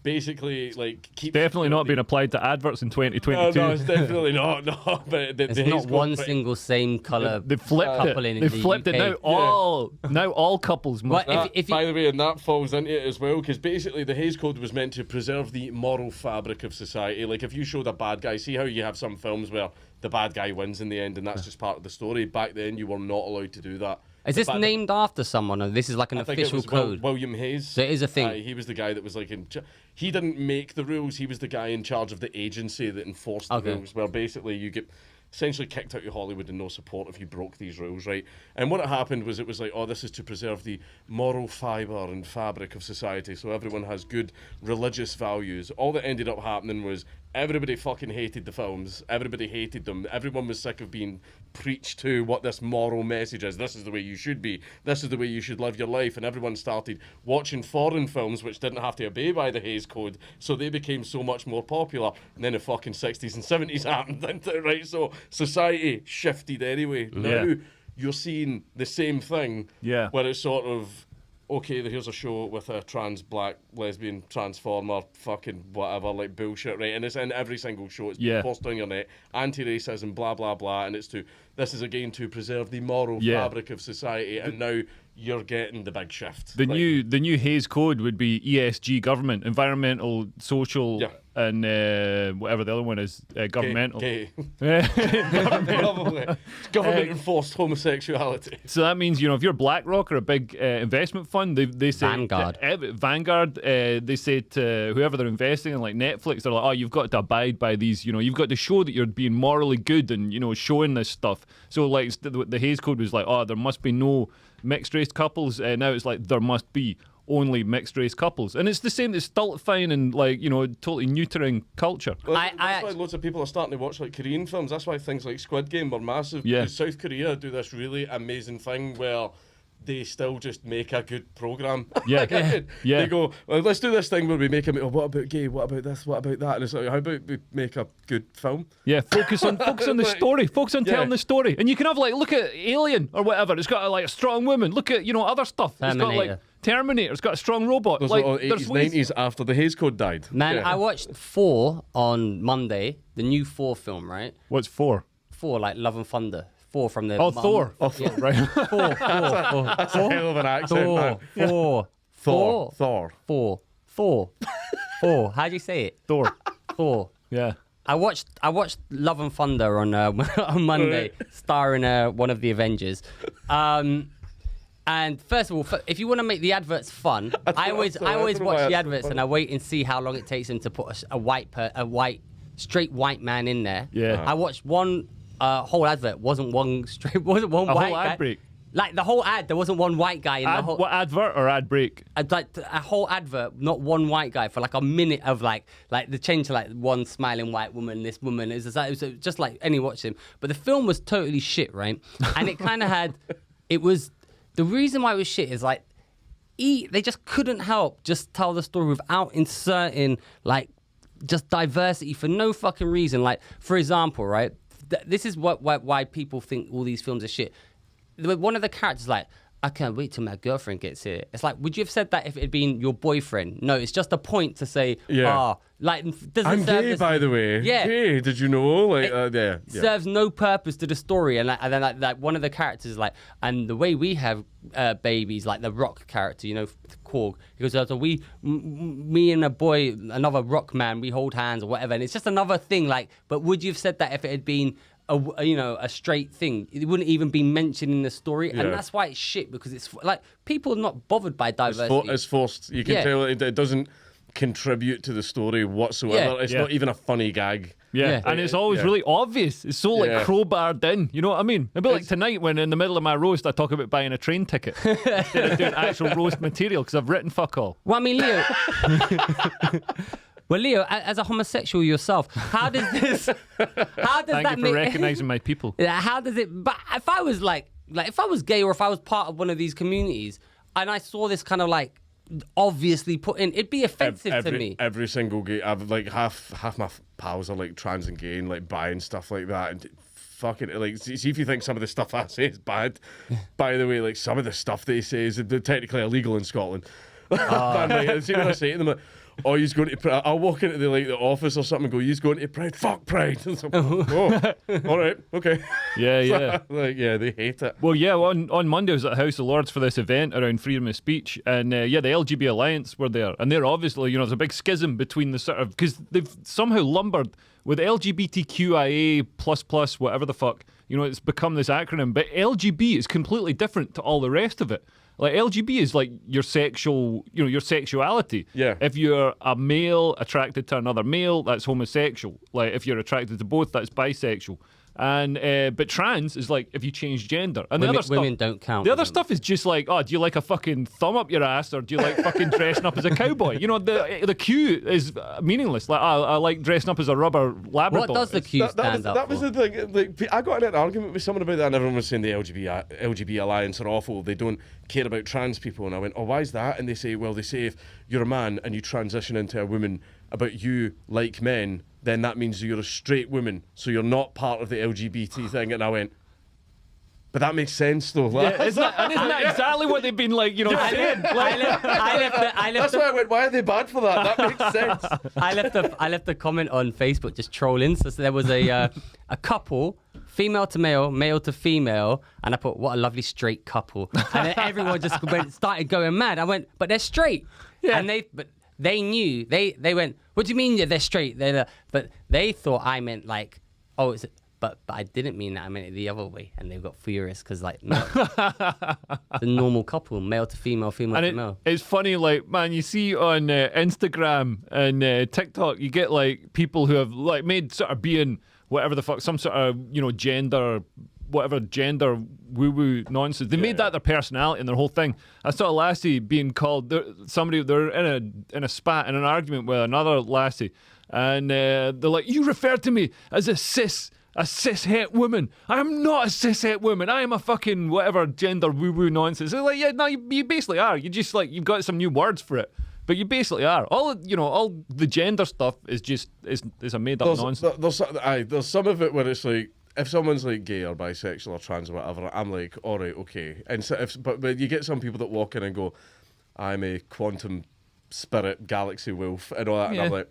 basically like keep. Definitely not being applied to adverts in 2022. No, it's definitely not. No, but it's not one single same colour. They flipped it. They flipped it now. All couples must. By the way, and that falls into it as well, because basically the Hays Code was meant to preserve the moral fabric of society. Like if you showed a bad guy, see how you have some films where the bad guy wins in the end, and that's just part of the story. Back then, you were not allowed to do that. Is this named after someone, or this is like an official code? William Hays. So it is a thing. He was the guy that was like he didn't make the rules. He was the guy in charge of the agency that enforced the rules. Where basically you get essentially kicked out of Hollywood and no support if you broke these rules, right? And what happened was it was like, oh, this is to preserve the moral fibre and fabric of society, so everyone has good religious values. All that ended up happening was everybody fucking hated the films. Everybody hated them. Everyone was sick of being preached to what this moral message is. This is the way you should be. This is the way you should live your life. And everyone started watching foreign films which didn't have to obey by the Hays Code, so they became so much more popular. And then the fucking 60s and 70s happened, didn't it, right? So society shifted anyway. Now you're seeing the same thing where it's sort of, okay, here's a show with a trans, black, lesbian, transformer, fucking whatever, like bullshit, right? And it's in every single show. It's being forced on your net. Anti-racism, blah, blah, blah. And this is again to preserve the moral fabric of society. And now you're getting the big shift. The new Hays Code would be ESG, government, environmental, social, and whatever the other one is, governmental. Probably. Government enforced homosexuality. So that means, you know, if you're BlackRock or a big investment fund, they say Vanguard, they say to whoever they're investing in, like Netflix, they're like, oh, you've got to abide by these, you know, you've got to show that you're being morally good and, you know, showing this stuff. So like the Hays Code was like, oh, there must be no mixed race couples. Now it's like there must be only mixed race couples, and it's the same as stultifying and, like, you know, totally neutering culture. Well, that's why loads of people are starting to watch like Korean films. That's why things like Squid Game were massive. Because South Korea do this really amazing thing where they still just make a good program. They go, well, let's do this thing where we make a. Oh, what about gay? What about this? What about that? And it's like, how about we make a good film? Yeah, focus on the story. Focus on telling the story. And you can have, like, look at Alien or whatever. It's got like a strong woman. Look at, you know, other stuff. Terminator. It's got like Terminator. It's got a strong robot. Those like, little 80s, 90s after the Hays Code died. Man, I watched 4 on Monday. The new 4 film, right? What's 4? 4, like Love and Thunder. Thor from the. Thor. Oh, Thor, Right. Thor. That's a hell of an accent, man. Thor. How do you say it? Thor. Thor. Yeah. I watched Love and Thunder on on Monday, starring one of the Avengers. And first of all, if you want to make the adverts fun, I always watch the adverts and I wait and see how long it takes them to put a straight white man in there. Yeah. I watched one whole advert. Wasn't one A white whole guy. ad break. Like the whole ad, there wasn't one white guy in the whole. What advert or ad break? Like a whole advert, not one white guy for like a minute of like the change to like one smiling white woman. This woman it was just like any watch him. But the film was totally shit, right? And it kind of had, it was the reason why it was shit is like they just couldn't help just tell the story without inserting like just diversity for no fucking reason. Like for example, right? This is why people think all these films are shit. One of the characters like, I can't wait till my girlfriend gets here. It's like, would you have said that if it had been your boyfriend? No, it's just a point to say, like, doesn't I'm serve gay, this, by the way. Yeah. Hey, did you know? Like, yeah. serves no purpose to the story. And then like one of the characters is like, and the way we have babies, like the Rock character, you know, Korg, he goes, so me and a boy, another Rock man, we hold hands or whatever. And it's just another thing. Like, but would you have said that if it had been a straight thing? It wouldn't even be mentioned in the story, and that's why it's shit, because it's like people are not bothered by diversity. It's forced. You can tell it doesn't contribute to the story whatsoever. It's not even a funny gag. Yeah, and it's always really obvious. It's so like crowbarred in. You know what I mean? A bit like tonight when in the middle of my roast I talk about buying a train ticket instead of doing actual roast material because I've written fuck all. Well, I mean, Leo. Well, Leo, as a homosexual yourself, how does this? Thank you for recognising my people. How does it? But if I was like if I was gay or if I was part of one of these communities and I saw this kind of like obviously put in, it'd be offensive to me. Every single gay, I've like half my pals are like trans and gay and like buying stuff like that, and fucking like see if you think some of the stuff I say is bad. By the way, like some of the stuff they say is technically illegal in Scotland. And like, see what I say to them, like, oh, he's going to. I'll walk into the office or something and go, he's going to Pride. Fuck Pride. And so, oh, all right, okay. Yeah. They hate it. Well, yeah, on Monday I was at the House of Lords for this event around freedom of speech, and the LGBT Alliance were there, and they're obviously, there's a big schism between the sort of, because they've somehow lumbered with LGBTQIA++, whatever the fuck, it's become this acronym, but LGB is completely different to all the rest of it. Like LGB is like your sexual, your sexuality. Yeah. If you're a male attracted to another male, that's homosexual. Like if you're attracted to both, that's bisexual. And but trans is like if you change gender. And women don't count. The other stuff is just like, oh, do you like a fucking thumb up your ass, or do you like fucking dressing up as a cowboy? The Q is meaningless. Like I like dressing up as a rubber Labrador. What does the Q stand up That was for? the thing. Like, I got in an argument with someone about that, and everyone was saying the LGBT Alliance are awful. They don't care about trans people. And I went, oh, why is that? And they say, well, if you're a man and you transition into a woman, about you like men, then that means you're a straight woman, so you're not part of the LGBT thing. And I went, but that makes sense though. Isn't that exactly what they've been like, saying? That's why I went, why are they bad for that? That makes sense. I left a comment on Facebook just trolling. So there was a couple, female to male, male to female, and I put, what a lovely straight couple. And then everyone just started going mad. I went, but they're straight. Yeah. And they knew. They went, what do you mean they're straight? But they thought I meant like, oh, it's. But I didn't mean that. I meant it the other way, and they got furious because like, no, the normal couple, male to female, female to male. It's funny, like, man, you see on Instagram and TikTok, you get like people who have like made sort of being whatever the fuck, some sort of gender, whatever gender woo-woo nonsense. They made that their personality and their whole thing. I saw a lassie being called. They're in a spat in an argument with another lassie, and they're like, "You refer to me as a cis-het woman. I am not a cis-het woman. I am a fucking whatever gender woo-woo nonsense." They're like, yeah, no, you basically are. You just like, you've got some new words for it, but you basically are. All the gender stuff is just is a made-up nonsense. There's some of it where it's like, if someone's like gay or bisexual or trans or whatever, I'm like, all right, okay. And so but you get some people that walk in and go, I'm a quantum spirit galaxy wolf and all that, and I'm like,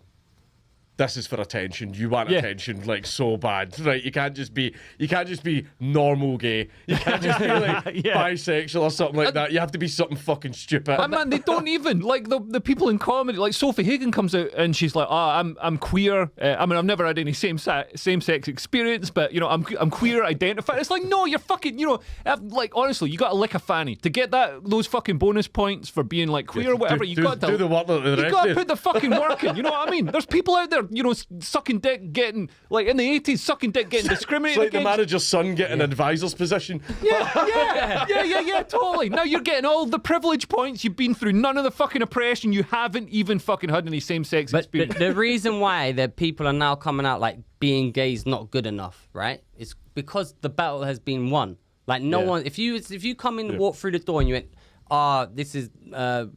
this is for attention. You want attention like so bad, right? You can't just be normal gay. You can't just be like bisexual or something like that. You have to be something fucking stupid. But man, they don't even like the people in comedy. Like Sophie Hagen comes out and she's like, I'm queer. I mean, I've never had any same sex experience, but you know, I'm queer identified. It's like, no, you're fucking, you know, like honestly, you got to lick a fanny to get those fucking bonus points for being like queer or whatever. You got to do the work that the you rest got to do. put the fucking work in. You know what I mean? There's people out there, you know, sucking dick, getting like in the 80s, sucking dick, getting discriminated It's like against. the manager's son getting an advisor's position. Yeah, totally. Now you're getting all the privilege points. You've been through none of the fucking oppression. You haven't even fucking had any same-sex experience. The reason why that people are now coming out like being gay is not good enough, right? It's because the battle has been won. Like no one, if you come in and walk through the door and you went, this is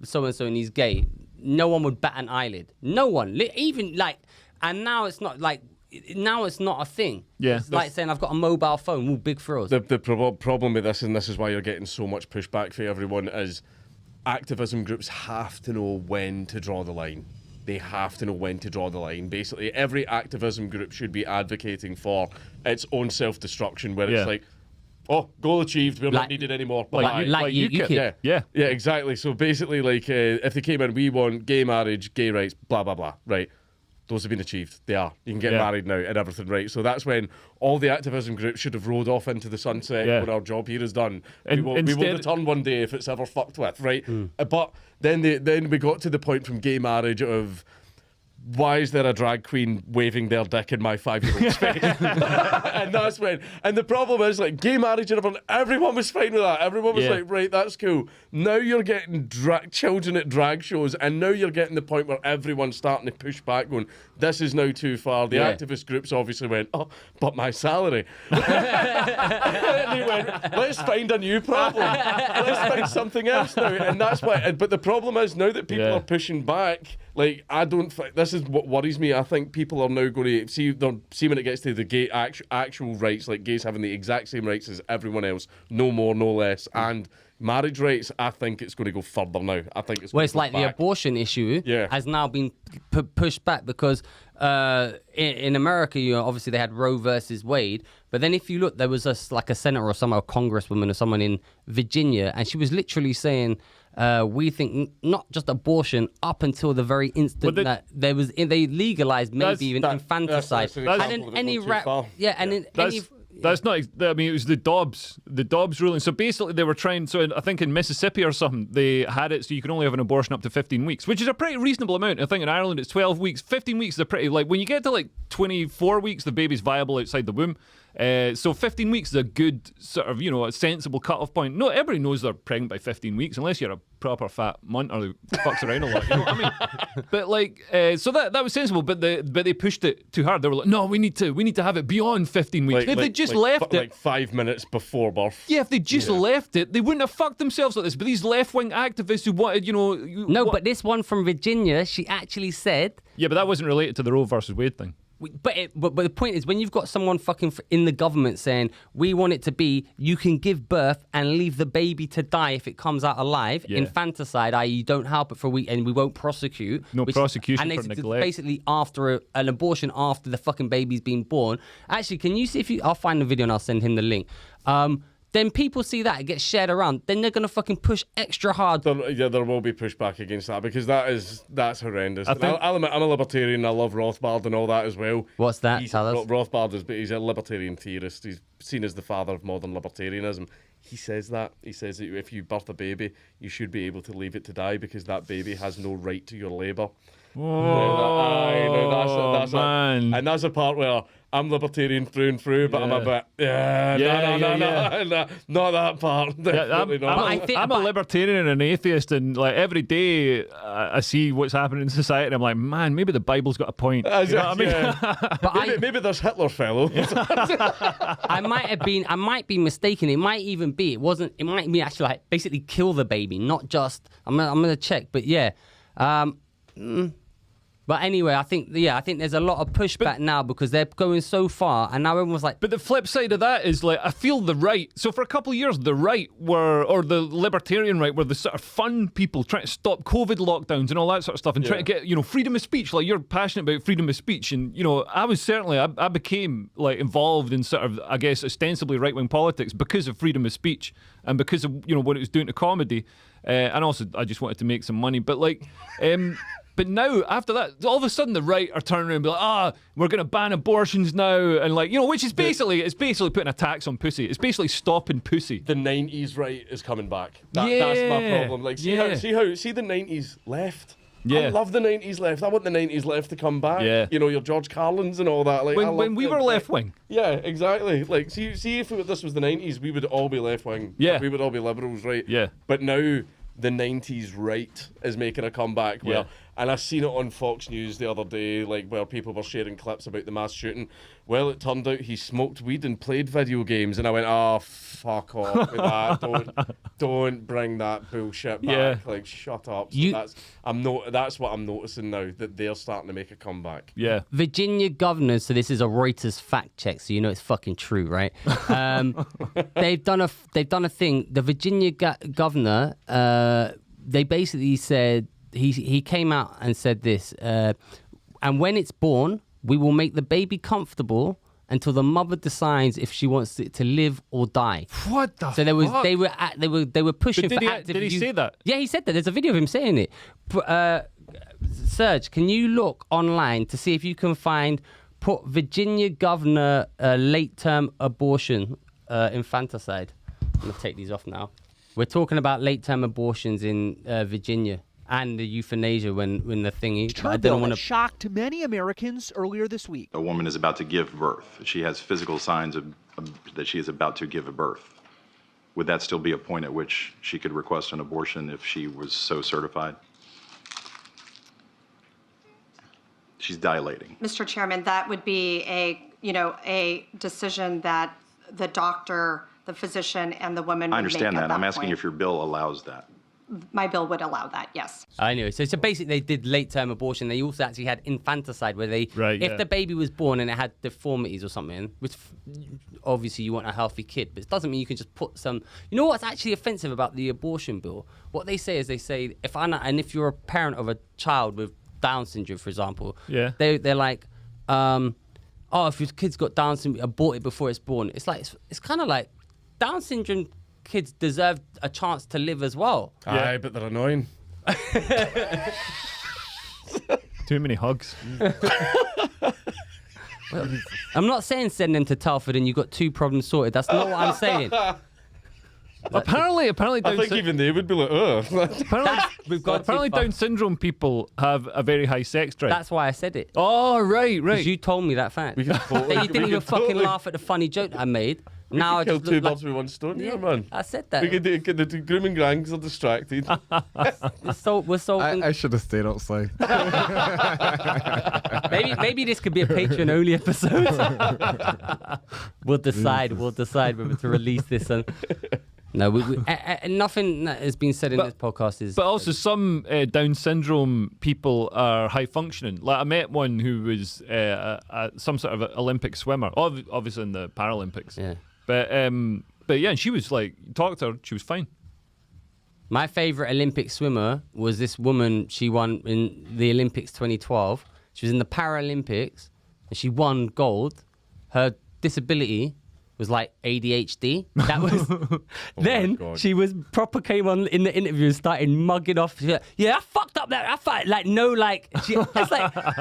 so and so and he's gay, no one would bat an eyelid. No one, even like, and now it's not like. Now it's not a thing. Yeah. It's like saying I've got a mobile phone. Ooh, big throws. The problem with this, and this is why you're getting so much pushback for everyone, is activism groups have to know when to draw the line. They have to know when to draw the line. Basically, every activism group should be advocating for its own self-destruction, where it's like, oh, goal achieved, we're not needed anymore. Like UKIP. Yeah, exactly. So basically, like, if they came in, we want gay marriage, gay rights, blah, blah, blah, right? Those have been achieved. They are. You can get married now and everything, right? So that's when all the activism groups should have rode off into the sunset when our job here is done. We will return one day if it's ever fucked with, right? But then we got to the point from gay marriage of, why is there a drag queen waving their dick in my 5-year-old's face? And that's when. And the problem is, like, gay marriage and everyone was fine with that. Everyone was like, right, that's cool. Now you're getting children at drag shows, and now you're getting the point where everyone's starting to push back, going, this is now too far. The activist groups obviously went, oh, but my salary. And they went, let's find a new problem. Let's find something else now. And that's why. But the problem is, now that people are pushing back, like, I don't think this is what worries me. I think people are now going to see when it gets to the gay actual rights, like gays having the exact same rights as everyone else, no more, no less, and marriage rights. I think it's going to go further now. I think it's. Well, it's like the abortion issue has now been pushed back because in America, obviously they had Roe versus Wade, but then if you look, there was a senator or a congresswoman or someone in Virginia, and she was literally saying, we think not just abortion up until the very instant that they legalized maybe even infanticide. That's and in any That's not. I mean, it was the Dobbs ruling. So basically, they were trying. So I think in Mississippi or something, they had it so you can only have an abortion up to 15 weeks, which is a pretty reasonable amount. I think in Ireland it's 12 weeks. 15 weeks is a pretty, like, when you get to like 24 weeks, the baby's viable outside the womb. So 15 weeks is a good sort of, a sensible cut-off point. No, everybody knows they're pregnant by 15 weeks, unless you're a proper fat munt or who fucks around a lot. You know what I mean? But like, so that was sensible. But they pushed it too hard. They were like, no, we need to have it beyond 15 weeks. If they just left it, like 5 minutes before birth. Yeah, if they just left it, they wouldn't have fucked themselves like this. But these left-wing activists who wanted, but this one from Virginia, she actually said. Yeah, but that wasn't related to the Roe versus Wade thing. But the point is, when you've got someone fucking in the government saying, we want it to be, you can give birth and leave the baby to die if it comes out alive, infanticide, i.e. you don't help it for a week and we won't prosecute. No prosecution for neglect. Basically after an abortion after the fucking baby's been born. Actually, can you see I'll find the video and I'll send him the link. Then people see that, it gets shared around, then they're going to fucking push extra hard. There will be pushback against that, because that's horrendous. I'll admit, I'm a libertarian, I love Rothbard and all that as well. What's that? Tell us. Rothbard he's a libertarian theorist. He's seen as the father of modern libertarianism. He says that. He says that if you birth a baby, you should be able to leave it to die because that baby has no right to your labour. That's man. And that's a part where I'm libertarian through and through, but I'm a bit, not that part. Definitely not. I'm a libertarian and an atheist, and like every day I see what's happening in society, and I'm like, man, maybe the Bible's got a point. You know what I mean? Maybe there's Hitler fellow. I might be mistaken. It might even be. It might be actually like basically kill the baby, not just. I'm gonna check, but yeah. But anyway, I think there's a lot of pushback now because they're going so far, and now everyone's like. But the flip side of that is like I feel the right. So for a couple of years, the right or the libertarian right were the sort of fun people trying to stop COVID lockdowns and all that sort of stuff, and trying to get freedom of speech. Like you're passionate about freedom of speech, and I became like involved in sort of I guess ostensibly right wing politics because of freedom of speech and because of what it was doing to comedy, and also I just wanted to make some money. But like. But now, after that, all of a sudden the right are turning around and be like, we're going to ban abortions now. And like, which is basically, it's basically putting a tax on pussy. It's basically stopping pussy. The 90s right is coming back. That's my problem. Like, see the 90s left? Yeah. I love the 90s left. I want the 90s left to come back. Yeah. Your George Carlins and all that. Like, when we were left wing. Yeah, exactly. Like, see if this was the 90s, we would all be left wing. Yeah. We would all be liberals, right? Yeah. But now the 90s right is making a comeback. And I seen it on Fox News the other day, like where people were sharing clips about the mass shooting. Well, it turned out he smoked weed and played video games, and I went, fuck off with that. Don't bring that bullshit back. Yeah. Like, shut up. So that's what I'm noticing now, that they're starting to make a comeback. Yeah. Virginia governors, so this is a Reuters fact check, so it's fucking true, right? They've done a thing. The Virginia governor, they basically said he came out and said this, and when it's born, we will make the baby comfortable until the mother decides if she wants it to live or die. What the? So they were pushing for active. Did he say that? Yeah, he said that. There's a video of him saying it. Serge, can you look online to see if you can put Virginia governor late-term abortion infanticide? I'm gonna take these off now. We're talking about late-term abortions in Virginia. And the euthanasia when the thingy. Her bill shocked many Americans earlier this week. A woman is about to give birth. She has physical signs that she is about to give a birth. Would that still be a point at which she could request an abortion if she was so certified? She's dilating. Mr. Chairman, that would be a decision that the doctor, the physician, and the woman would make. I understand that. I'm asking point. if your bill allows that. My bill would allow that, yes. I know. So basically they did late-term abortion. They also actually had infanticide where if the baby was born and it had deformities or something, which obviously you want a healthy kid, but it doesn't mean you can just put some... You know what's actually offensive about the abortion bill? What they say is if you're a parent of a child with Down syndrome, for example, they're like, if your kid's got Down syndrome, abort it before it's born. It's like, it's kind of like Down syndrome kids deserve a chance to live as well. Aye, but they're annoying. Too many hugs. Well, I'm not saying send them to Telford and you got 2 problems sorted. That's not what I'm saying. Apparently, I think even they would be like, ugh. Apparently, Down syndrome people have a very high sex drive. That's why I said it. Oh, right. Because you told me that fact. You didn't even fucking laugh at the funny joke that I made. Now I kill just 2 birds with 1 stone, yeah, man. I said that. We could do the grooming gangs are distracted. We're solving. I should have stayed outside. maybe this could be a Patreon only episode. We'll decide whether to release this. No, nothing that has been said in this podcast is. But also, some Down syndrome people are high functioning. Like I met one who was some sort of Olympic swimmer, obviously in the Paralympics. Yeah. But yeah, and she was like, talked to her, she was fine. My favourite Olympic swimmer was this woman. She won in the Olympics 2012. She was in the Paralympics, and she won gold. Her disability was like ADHD. That was. Then she was proper came on in the interview and started mugging off. She like, I fucked up that. It's like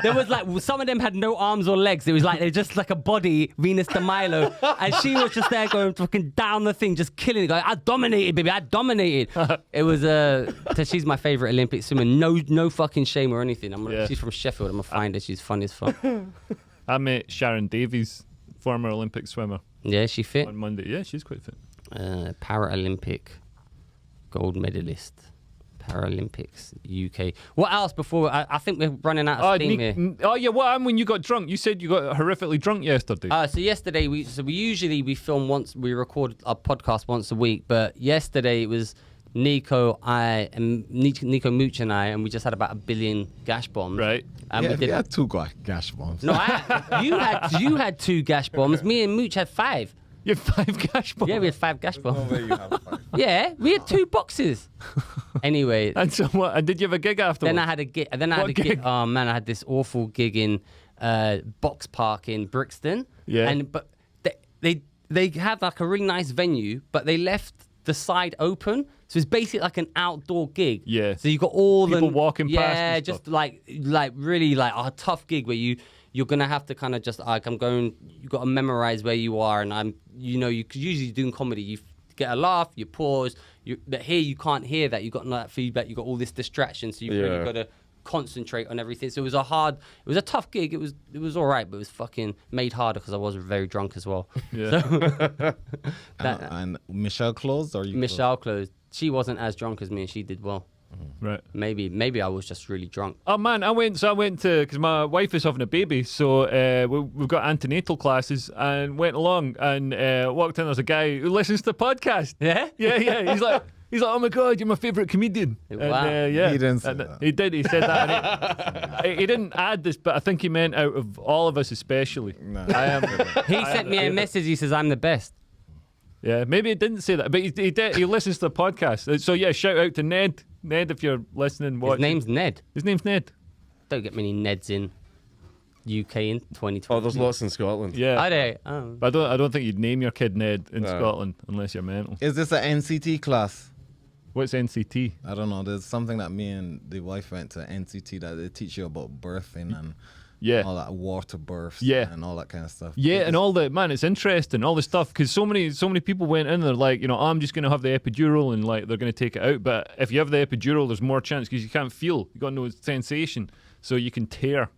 there was like some of them had no arms or legs. It was like they're just like a body, Venus de Milo, and she was just there going fucking down the thing, just killing it. Going, I dominated, baby. I dominated. It was so she's my favorite Olympic swimmer. No fucking shame or anything. She's from Sheffield. I'm gonna find her. She's funny as fuck. I met Sharon Davies, former Olympic swimmer. Yeah, she fit? On Monday. Yeah, she's quite fit. Paralympic gold medalist. Paralympics, UK. What else before... I think we're running out of steam here. Oh, yeah, what happened when you got drunk? You said you got horrifically drunk yesterday. So yesterday, we usually film we record our podcast once a week, but yesterday it was Nico, Nico Mooch and I, and we just had about 1 billion gash bombs. Right. And we You had 2 gash bombs. No, you had 2 gash bombs. Me and Mooch had 5. You had 5 gash bombs. Yeah, we had 5 gash bombs. No way you have 5. Yeah, we had 2 boxes. Anyway, And so what? And did you have a gig afterwards? then I had a gig. What gig? Oh man, I had this awful gig in Box Park in Brixton. Yeah. But they have like a really nice venue, but they left the side open, so it's basically like an outdoor gig. Yeah. So you got all People the walking past and Yeah, stuff. just like really like a tough gig where you're gonna have to kind of just like you got to memorize where you are, and you usually doing comedy, you get a laugh, you pause, but here you can't hear that, you got no that feedback, you got all this distraction, so you've really got to concentrate on everything. So it was a tough gig. It was all right, but it was fucking made harder because I was very drunk as well. Yeah. So, And Michelle closed, or you? Michelle closed. She wasn't as drunk as me, and she did well. Right. Maybe I was just really drunk. Oh man, I went to because my wife is having a baby, so we've got antenatal classes, and went along and walked in. There's a guy who listens to the podcast. Yeah? Yeah. He's like, oh my god, you're my favourite comedian. Wow. And, yeah, He didn't say And that. He did. He said that. And he didn't add this, but I think he meant out of all of us especially. No. I am. He sent me a message. He says I'm the best. Yeah, maybe he didn't say that, but he did. He listens to the podcast. So yeah, shout out to Ned. Ned, if you're listening, His watching. name's Ned. His name's Ned. Don't get many Neds in UK in 2020. Oh, there's lots in Scotland. Yeah. Are they? Oh. But I don't think you'd name your kid Ned in No. Scotland unless you're mental. Is this an NCT class? What's NCT? I don't know. There's something that me and the wife went to NCT that they teach you about birthing and Yeah. all that water births Yeah. and all that kind of stuff. Yeah, and all the man, it's interesting, all the stuff, because so many people went in. They're like, I'm just gonna have the epidural, and like they're gonna take it out. But if you have the epidural, there's more chance because you can't feel, you got no sensation, so you can tear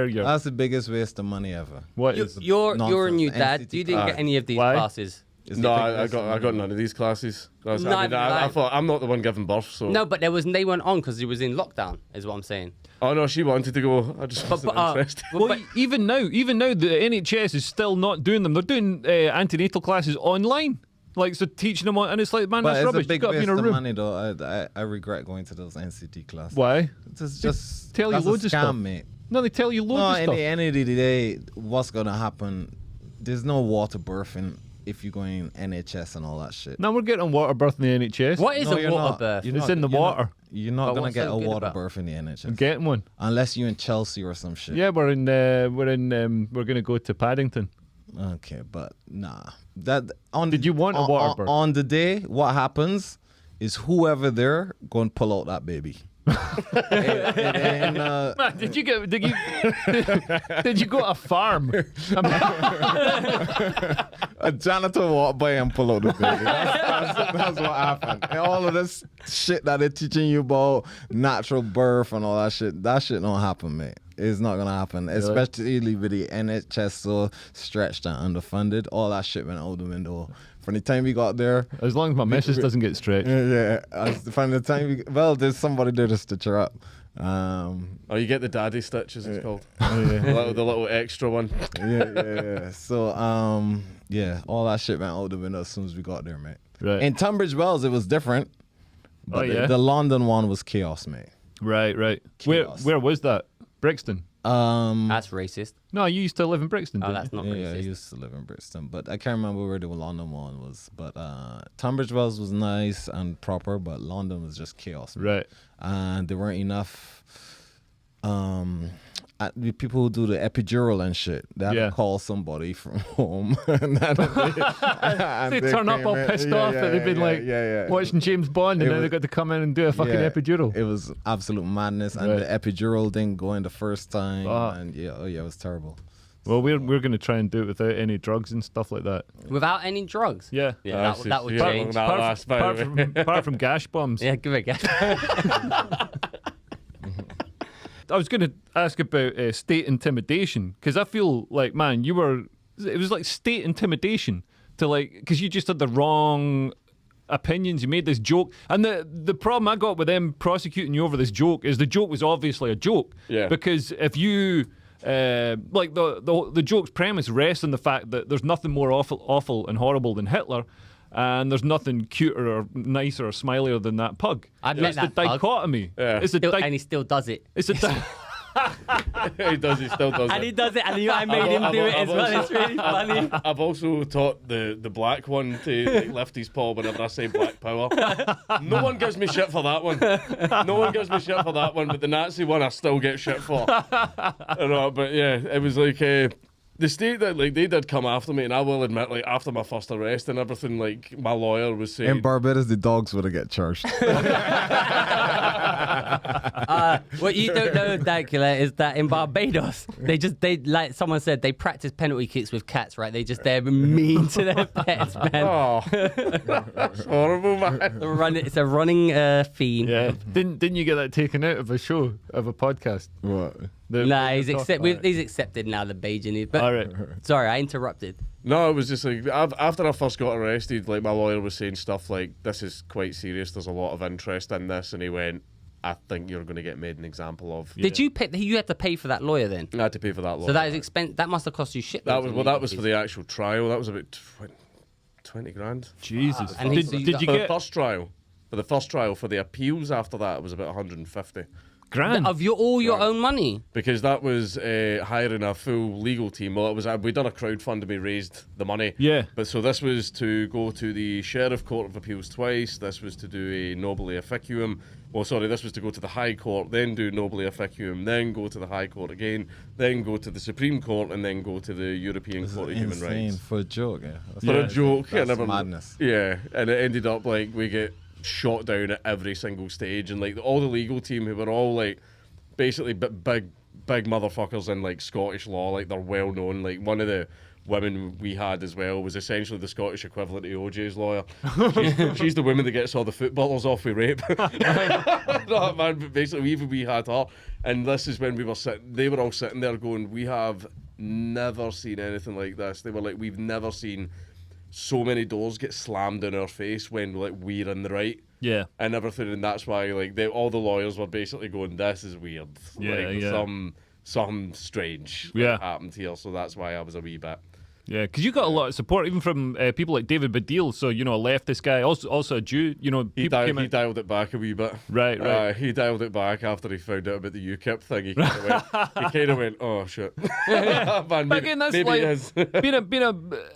your. That's the biggest waste of money ever. What is? You're a nonsense. new dad. NCT You didn't class. get any of these Why? classes. It's No, the I biggest got waste. none of these classes. I Neither thought I'm not the one giving birth, so. No, but they weren't on because it was in lockdown. Is what I'm saying. Oh no, she wanted to go. I just wasn't interested. Well, even now, the NHS is still not doing them. They're doing antenatal classes online, like so teaching them on, and it's like, man, But that's it's rubbish. a big You've got to be waste in a of room. money, though. I regret going to those NCT classes. Why? It's just tell you that's loads a of scam, stuff. mate. No, they tell you No, loads at of stuff. the end of the day, what's gonna happen? There's no water birthing if you're going NHS and all that shit. Now we're getting on water birth in the NHS. What is No, a you're water not. birth? You're It's not- in the you're not- water. You're not But gonna what's get so a good water about- birth in the NHS I'm getting one. unless you're in Chelsea or some shit. Yeah, we're gonna go to Paddington. Okay, but nah. That on. Did you want a on- water on, birth? on the day? What happens is whoever there go and pull out that baby. and, Man, did you go to a farm? a janitor walk by and pull out the baby. That's what happened. And all of this shit that they're teaching you about natural birth and all that shit don't happen, mate. It's not gonna happen, especially with the NHS so stretched and underfunded. All that shit went out the window. From the time we got there, As long as my missus doesn't get stretched. from the time there's somebody there to stitch her up. Oh, you get the daddy stitch, as it's called. Yeah. The little extra one. Yeah. So, all that shit went out the window as soon as we got there, mate. Right. In Tunbridge Wells, it was different. But Oh, yeah? the London one was chaos, mate. Right. Chaos. Where was that? Brixton. That's racist. No, you used to live in Brixton. Oh, didn't that's you? not Yeah, I racist. used to live in Brixton, but I can't remember where the London one was. But Tunbridge Wells was nice and proper, but London was just chaos, man. Right. And there weren't enough the people who do the epidural and shit. They had Yeah. to call somebody from home. and They turn up all pissed off that they've been watching James Bond, and It then they was- got to come in and do a fucking epidural. It was absolute madness, and Right. the epidural didn't go in the first time, Ah. and it was terrible. Well, we're going to try and do it without any drugs and stuff like that. Without any drugs. Yeah. Yeah, that would Yeah, change. that last, by the way. Apart from gash bombs. Yeah, give it a go. I was going to ask about state intimidation, because I feel like, man, it was like state intimidation to because you just had the wrong opinions. You made this joke, and the problem I got with them prosecuting you over this joke is the joke was obviously a joke. Yeah. Because if you the joke's premise rests on the fact that there's nothing more awful and horrible than Hitler. and there's nothing cuter or nicer or smilier than that pug. I've met It's that the pug. dichotomy. Yeah. It's And he still does it. it's a He does. He still does And it. he does it, and I made him do it as well. It's really funny. I've also taught the black one to like, lift his paw whenever I say black power. No one gives me shit for that one. No one gives me shit for that one, but the Nazi one I still get shit for. You know, but yeah, it was like the state that like they did come after me, and I will admit, like after my first arrest and everything, like my lawyer was saying. In Barbados, the dogs would have get charged. What you don't know, Dankula, is that in Barbados, they like someone said, they practice penalty kicks with cats, right? They're mean to their pets, man. Oh, that's horrible, man. It's a running theme. yeah. Didn't you get that taken out of a show, of a podcast? What? Nah, he's accepted now, the Beijing. But All right. sorry, I interrupted. No, it was just like after I first got arrested, like my lawyer was saying stuff like, "This is quite serious. There's a lot of interest in this," and he went, "I think you're going to get made an example of." Did you pay? You had to pay for that lawyer then. I had to pay for that lawyer. So that is expense. That must have cost you shit. That was for the actual trial. That was about 20 grand. Jesus. And Did he's- you For the get first trial? For the first trial, for the appeals after that, it was about 150. grand? of your own money. Because that was hiring a full legal team. Well, it was we done a crowdfunding, we raised the money. Yeah. But so this was to go to the Sheriff Court of Appeals twice. This was to do a nobile officium. Well, sorry, this was to go to the High Court, then do nobile officium, then go to the High Court again, then go to the Supreme Court, and then go to the European Court of Human Insane Rights. for a joke. Yeah. For a joke. That's and madness. Yeah, and it ended up like we get shot down at every single stage, and like all the legal team who were all like basically big motherfuckers in like Scottish law, like they're well known. Like one of the women we had as well was essentially the Scottish equivalent to OJ's lawyer. She's the woman that gets all the footballers off with rape. No, man, but basically even we had her, and this is when we were sitting. They were all sitting there going, "We have never seen anything like this." They were like, "We've never seen so many doors get slammed in our face when like we're in the right." Yeah. And everything, and that's why like all the lawyers were basically going, "This is weird. Yeah, like, yeah. Something strange Yeah. happened here." So that's why I was a wee bit. Yeah, because you got a lot of support, even from people like David Baddiel. So, you know, a leftist guy, also a Jew. You know, He people came he out. dialed it back a wee bit. Right, right. He dialed it back after he found out about the UKIP thing. He kind of went, "Oh shit." Man, But again, that's maybe like it is. being a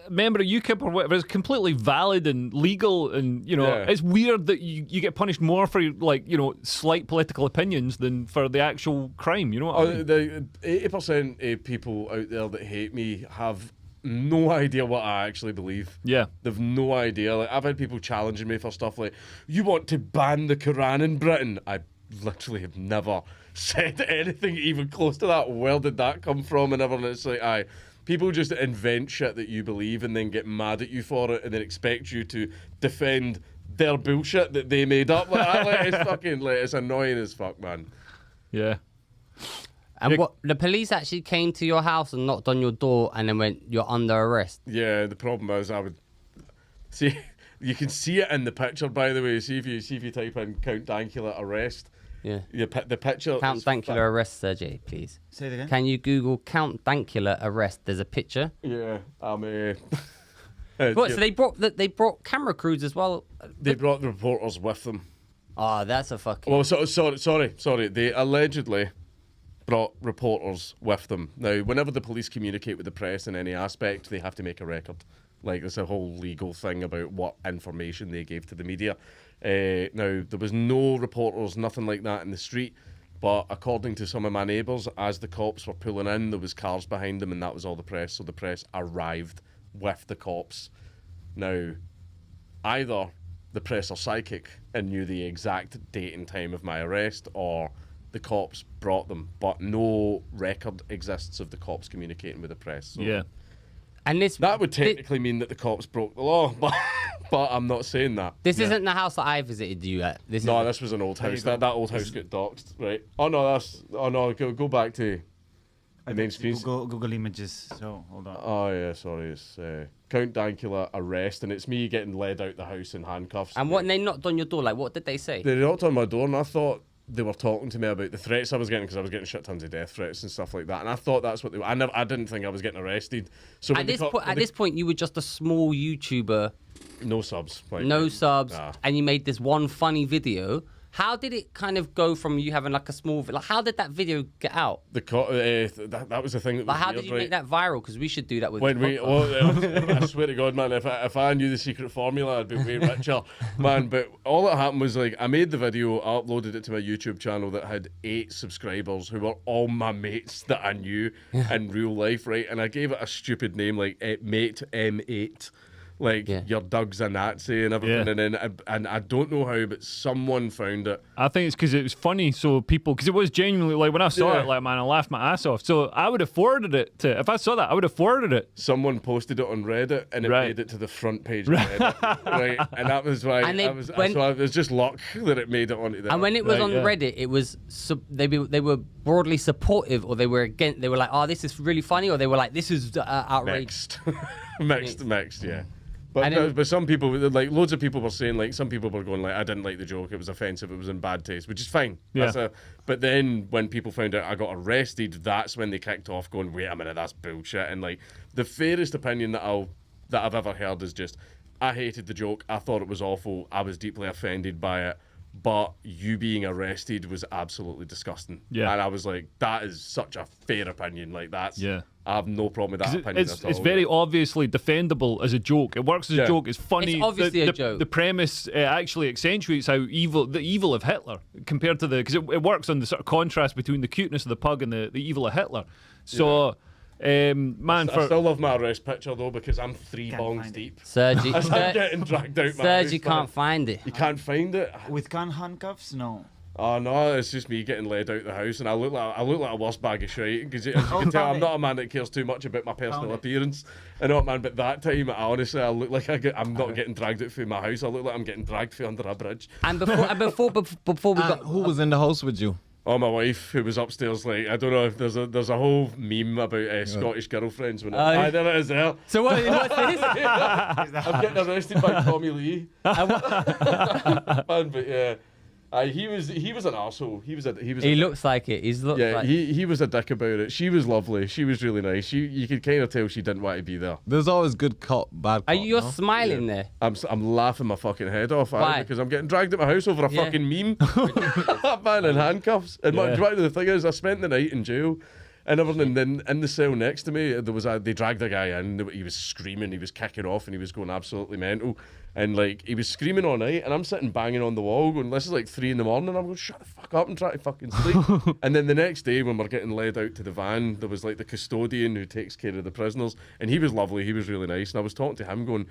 member of UKIP or whatever is completely valid and legal, and you know Yeah. it's weird that you get punished more for like slight political opinions than for the actual crime. You know what I mean? The 80% of people out there that hate me have no idea what I actually believe. Yeah. They've no idea. Like I've had people challenging me for stuff like, "You want to ban the Quran in Britain?" I literally have never said anything even close to that. Where did that come from? And everyone, it's like, people just invent shit that you believe and then get mad at you for it and then expect you to defend their bullshit that they made up. It's fucking it's annoying as fuck, man. Yeah. And what the police actually came to your house and knocked on your door and then went, "You're under arrest." Yeah, the problem is I would see. You can see it in the picture, by the way. See if you type in Count Dankula arrest. Yeah. The picture. Count is Dankula arrest, Sergey, please. Say it again. Can you Google Count Dankula arrest? There's a picture. Yeah, I'm What? So they brought camera crews as well. They brought the reporters with them. Oh, that's a fucking. Well, sorry. They allegedly brought reporters with them. Now, whenever the police communicate with the press in any aspect, they have to make a record. Like, there's a whole legal thing about what information they gave to the media. Now, there was no reporters, nothing like that in the street. But according to some of my neighbours, as the cops were pulling in, there was cars behind them, and that was all the press. So the press arrived with the cops. Now, either the press are psychic and knew the exact date and time of my arrest, or the cops brought them, but no record exists of the cops communicating with the press. So Yeah. And this that would technically mean that the cops broke the law, but I'm not saying that. This isn't the house that I visited you at. This No, is this was an old house. That old house got doxed, right? Oh no, go back to the main screen. Google Images. So hold on. Oh yeah, sorry, it's Count Dankula arrest, and it's me getting led out the house in handcuffs. And what? And they knocked on your door. Like, what did they say? They knocked on my door, and I thought they were talking to me about the threats I was getting, because I was getting shit tons of death threats and stuff like that. And I thought that's what they were. I didn't think I was getting arrested. So At this point, you were just a small YouTuber No subs. Like, No subs, nah. and you made this one funny video. How did it kind of go from you having like a small, like how did that video get out? That was the thing. That Like was how weird, did you right? make that viral? Because we should do that with When the we, podcast. I swear to God, man, if I knew the secret formula, I'd be way richer, man. But all that happened was like I made the video, I uploaded it to my YouTube channel that had 8 subscribers who were all my mates that I knew in real life, right? And I gave it a stupid name like Mate M8. Like your Doug's a Nazi and everything, and I don't know how, but someone found it. I think it's because it was funny, so people, because it was genuinely like when I saw it, like man, I laughed my ass off. So I would have forwarded it to, if I saw that, I would have forwarded it. Someone posted it on Reddit, and it made it to the front page of Reddit, right? And that was why. And so it was just luck that it made it onto there. And when it was on Reddit, it was they were broadly supportive, or they were against. They were like, "Oh, this is really funny," or they were like, "This is outrageous." Mixed, yeah. But some people, like loads of people were saying, like some people were going like, I didn't like the joke, it was offensive, it was in bad taste, which is fine. Yeah. But then when people found out I got arrested, that's when they kicked off going, wait a minute, that's bullshit. And like the fairest opinion that I've ever heard is just, I hated the joke, I thought it was awful, I was deeply offended by it, but you being arrested was absolutely disgusting. Yeah. And I was like, that is such a fair opinion. Like that's, Yeah. I have no problem with that opinion at all. It's very obviously defendable as a joke. It works as a joke. It's funny. It's obviously a joke. The premise actually accentuates how the evil of Hitler compared to because it works on the sort of contrast between the cuteness of the pug and the evil of Hitler. So. Man, I still love my arrest picture though because I'm 3 bongs deep. Sergi, I'm getting dragged out. Sergi can't find it. You can't find it. With gun handcuffs? No. Oh no, it's just me getting led out the house, and I look like a worse bag of shite. Because as you can tell, I'm not a man that cares too much about my personal appearance. I know, man, but that time, honestly, I look like I'm not getting dragged out through my house. I look like I'm getting dragged through under a bridge. And before we got Who was in the house with you? Oh, my wife, who was upstairs, like I don't know if there's a whole meme about Scottish girlfriends. When there it is there. So what's this? I'm getting arrested by Tommy Lee. Man, but yeah. He was an arsehole. He looks like it. He was a dick about it. She was lovely. She was really nice. You could kind of tell she didn't want to be there. There's always good cop, bad cop. You're smiling there. I'm laughing my fucking head off. Why? Because I'm getting dragged at my house over a fucking meme. That man in handcuffs. And the thing is, I spent the night in jail. And everything. And then in the cell next to me, they dragged a guy in. He was screaming, he was kicking off, and he was going absolutely mental. And like he was screaming all night, and I'm sitting banging on the wall, going, "This is like 3 a.m." I'm going, "Shut the fuck up and try to fucking sleep." And then the next day, when we're getting led out to the van, there was like the custodian who takes care of the prisoners, and he was lovely. He was really nice, and I was talking to him, going,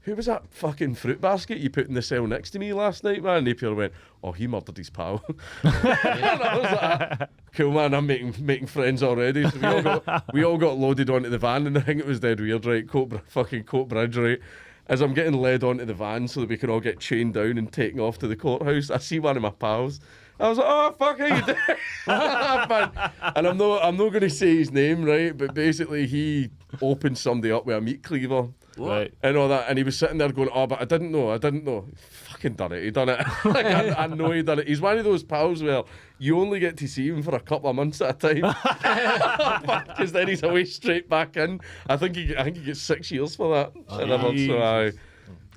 "Who was that fucking fruit basket you put in the cell next to me last night, man?" And Napier went, "Oh, he murdered his pal." And I was like, "Cool, man, I'm making friends already." So we all got loaded onto the van, and I think it was dead weird, right? Fucking Coat Bridge, right? As I'm getting led onto the van so that we can all get chained down and taken off to the courthouse, I see one of my pals. I was like, "Oh fuck, how you doing?" And I'm not going to say his name, right? But basically, he opened somebody up with a meat cleaver. Right. And all that, and he was sitting there going, "Oh, but I didn't know. He fucking done it. He done it." Like, I know he done it. He's one of those pals where you only get to see him for a couple of months at a time, because then he's away straight back in. I think he gets 6 years for that. I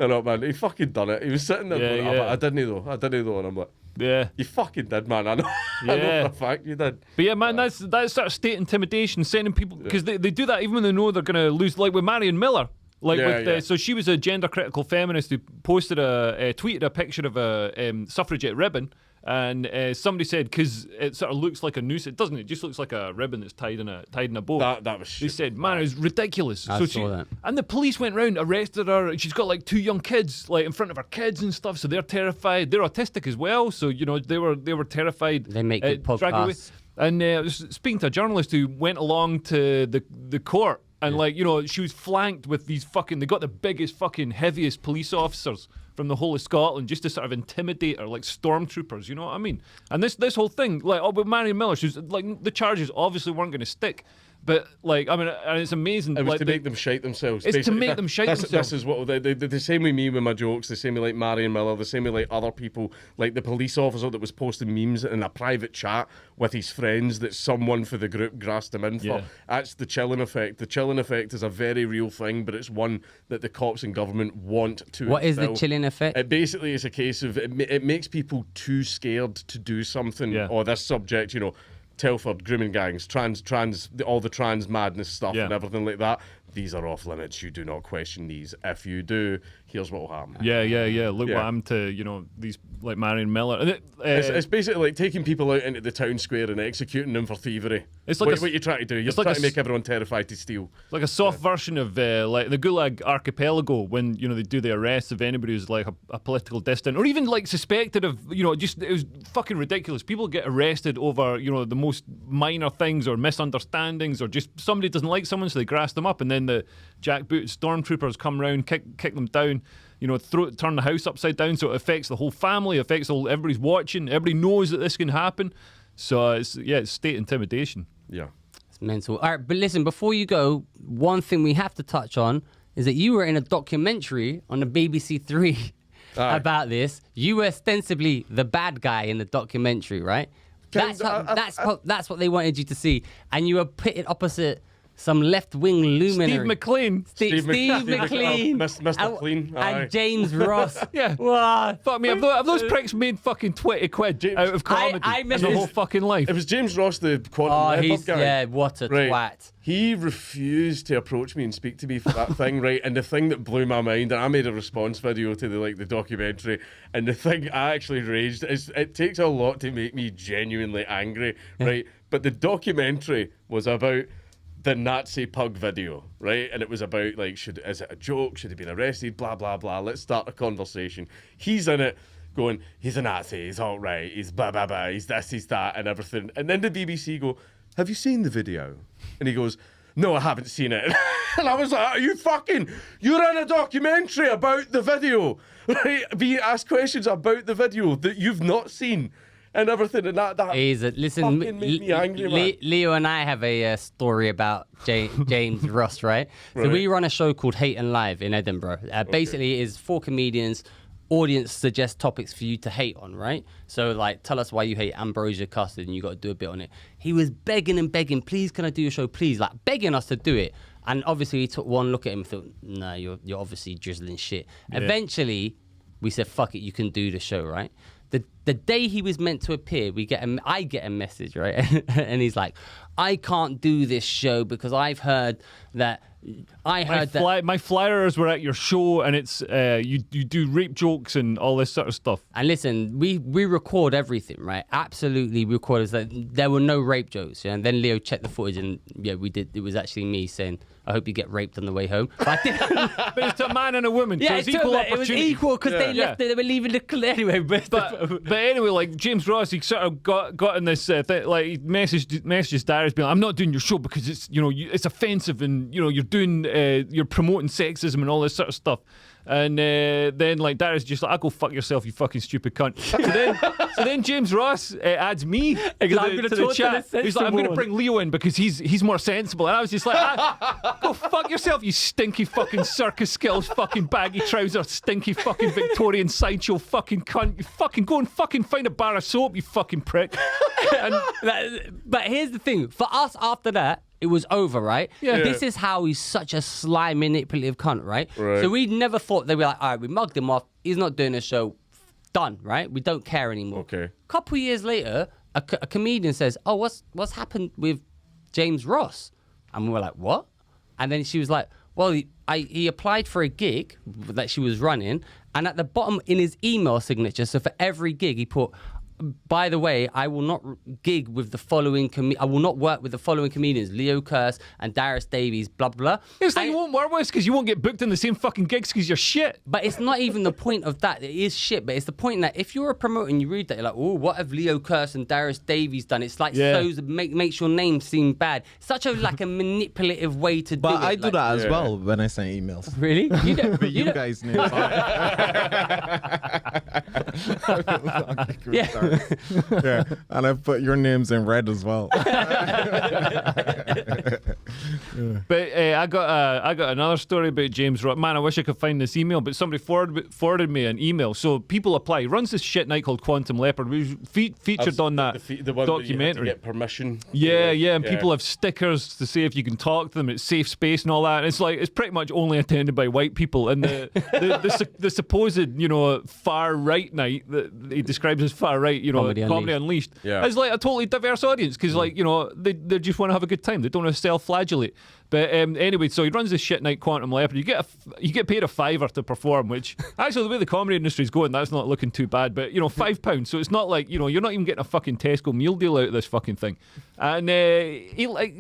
know, man. He fucking done it. He was sitting there going, "Oh, but I didn't know. And I'm like, Yeah. You fucking did, man. I know. I know for a fact you did. But yeah, man, that's sort of state intimidation, sending people, because they do that even when they know they're going to lose, like with Marion Miller. Like so she was a gender critical feminist who posted tweeted a picture of a suffragette ribbon, and somebody said, because it sort of looks like a noose, it doesn't, it just looks like a ribbon that's tied in a bow. That was They said, man, it was ridiculous. I saw that. And the police went round, arrested her. She's got like 2 young kids, like in front of her kids and stuff, so they're terrified. They're autistic as well, so you know they were terrified. They make good dragged away. podcasts. And I was speaking to a journalist who went along to the court, and like, you know, she was flanked with these fucking, they got the biggest fucking heaviest police officers from the whole of Scotland just to sort of intimidate her like stormtroopers, you know what I mean? And this whole thing, like, with Marion Miller, she's like, the charges obviously weren't going to stick. But, like, I mean, and it's amazing. It was like, to make them shite themselves. It's basically. to make them shite themselves. This is what the same with me with my jokes, the same with like Marion Miller, the same with like other people, like the police officer that was posting memes in a private chat with his friends that someone for the group grassed him in for. Yeah. That's the chilling effect. The chilling effect is a very real thing, but it's one that the cops and government want to. What is the instill. chilling effect? It basically is a case of it makes people too scared to do something or this subject, you know. Telford, grooming gangs, all the trans madness stuff and everything like that. These are off limits. You do not question these. If you do, here's what will happen. Yeah. Look what happened to, you know, these, like, Marion Miller. And it's basically like taking people out into the town square and executing them for thievery. It's like what you're trying to do. You're trying to make everyone terrified to steal. Like a soft version of like the Gulag Archipelago, when, you know, they do the arrests of anybody who's like a political dissident or even like suspected of, you know, just, it was fucking ridiculous. People get arrested over, you know, the most minor things or misunderstandings, or just somebody doesn't like someone, so they grass them up, and then the jackbooted stormtroopers come round, kick them down, you know, turn the house upside down, so it affects the whole family, affects everybody's watching, everybody knows that this can happen. So it's state intimidation. Yeah. It's mental. All right, but listen, before you go, one thing we have to touch on is that you were in a documentary on the BBC Three about this. You were ostensibly the bad guy in the documentary, right? That's what they wanted you to see, and you were pitted opposite some left-wing luminary. Steve McLean. Steve McLean. Mr. Clean. And James Ross. Yeah. What? Fuck me, have those pricks made fucking 20 quid out of comedy in their whole fucking life? It was James Ross, the quantum leopard guy. Yeah, what a twat. He refused to approach me and speak to me for that thing, right? And the thing that blew my mind, and I made a response video to the documentary, and the thing I actually raged is it takes a lot to make me genuinely angry, right? But the documentary was about the Nazi pug video, right? And it was about, like, is it a joke? Should he been arrested? Blah, blah, blah. Let's start a conversation. He's in it going, he's a Nazi, he's all right, he's blah, blah, blah, he's this, he's that, and everything. And then the BBC go, have you seen the video? And he goes, no, I haven't seen it. And I was like, you're in a documentary about the video, right? Being asked questions about the video that you've not seen. And everything, and that listen, fucking made me angry, man. Leo and I have a story about James Ross, right? So we run a show called Hate and Live in Edinburgh. Basically, it is 4 comedians. Audience suggests topics for you to hate on, right? So, like, tell us why you hate Ambrosia Custard, and you got to do a bit on it. He was begging and begging, please, can I do your show, please? Like, begging us to do it. And obviously, he took one look at him and thought, no, you're obviously drizzling shit. Yeah. Eventually, we said, fuck it, you can do the show, right? The day he was meant to appear, I get a message, right? And he's like, I can't do this show because I've heard that... my flyers were at your show, and it's you do rape jokes and all this sort of stuff. And listen, we record everything, right? Absolutely record. There were no rape jokes. Yeah? And then Leo checked the footage, and yeah, we did. It was actually me saying, I hope you get raped on the way home. But I did. But it's to a man and a woman. Yeah, so it's equal opportunity. It was equal because they left it. They were leaving the anyway. But anyway, like James Ross, he sort of got in this thing, like he messages Darius being like, I'm not doing your show because it's it's offensive, and you're promoting sexism and all this sort of stuff. And then, like, Darius just like, I'll go fuck yourself, you fucking stupid cunt. So then James Ross adds me to the chat. He's like, I'm going to bring Leo in because he's more sensible. And I was just like, go fuck yourself, you stinky fucking circus skills, fucking baggy trousers, stinky fucking Victorian sideshow fucking cunt. You fucking go and fucking find a bar of soap, you fucking prick. But here's the thing. For us, after that, it was over, right? Yeah. This is how he's such a sly, manipulative cunt, right? So we never thought they were like, all right, we mugged him off. He's not doing a show. Done, right? We don't care anymore. Okay. Couple years later, a comedian says, oh, what's happened with James Ross? And we were like, what? And then she was like, well, he applied for a gig that she was running, and at the bottom in his email signature, so for every gig, he put, by the way, I will not gig with the following. I will not work with the following comedians: Leo KEARSE and DARIUS Davies. Blah blah. It's like you won't work with us because you won't get booked in the same fucking gigs because you're shit. But it's not even the point of that. It is shit. But it's the point that if you're a promoter and you read that, you're like, oh, what have Leo KEARSE and DARIUS Davies done? It's like makes your name seem bad. Such a like a manipulative way to do it. But I do that as well when I send emails. Really? You don't, But you guys names on it. Yeah, and I put your names in red as well. But I got another story about James Ross. Man, I wish I could find this email, but somebody forwarded me an email. So people apply. He runs this shit night called Quantum Leopard. We featured on that the one documentary. That you had to get permission. Yeah, and people have stickers to say if you can talk to them, it's safe space and all that. And it's like it's pretty much only attended by white people. And the supposed far right night that he describes as far right, Comedy Unleashed, is like a totally diverse audience because they just want to have a good time. They don't want to self-flagellate. But anyway, so he runs this shit night, Quantum Leopard. You get paid a $5 to perform, which actually the way the comedy industry is going, that's not looking too bad. But £5, so it's not like you're not even getting a fucking Tesco meal deal out of this fucking thing. And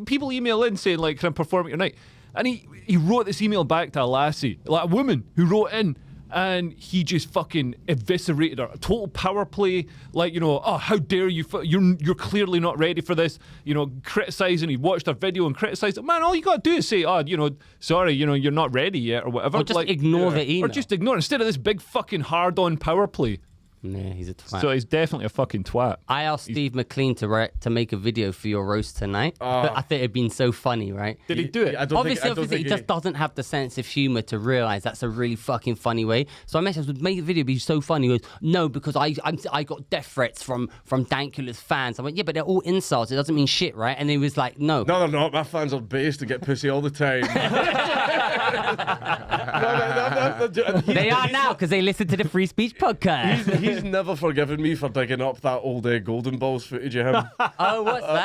people email in saying like, can I perform at your night? And he wrote this email back to a lassie, like a woman who wrote in. And he just fucking eviscerated her. A total power play. Like, oh, how dare you? You're clearly not ready for this. Criticising. He watched her video and criticised it. Man, all you got to do is say, sorry, you're not ready yet or whatever. Or just ignore the email. Or just ignore it. Instead of this big fucking hard-on power play. Yeah, he's a twat. So he's definitely a fucking twat. I asked Steve McLean to make a video for your roast tonight. I thought it'd been so funny, right? Did he do it? Obviously, he just doesn't have the sense of humor to realize that's a really fucking funny way. So I messaged him, make the video be so funny. He goes, no, because I got death threats from Dankula's fans. I went, yeah, but they're all insults. It doesn't mean shit, right? And he was like, no. No, they're not. My fans are based to get pussy all the time. They are now because they listen to the Free Speech podcast. He's never forgiven me for digging up that old Golden Balls footage of him. Oh,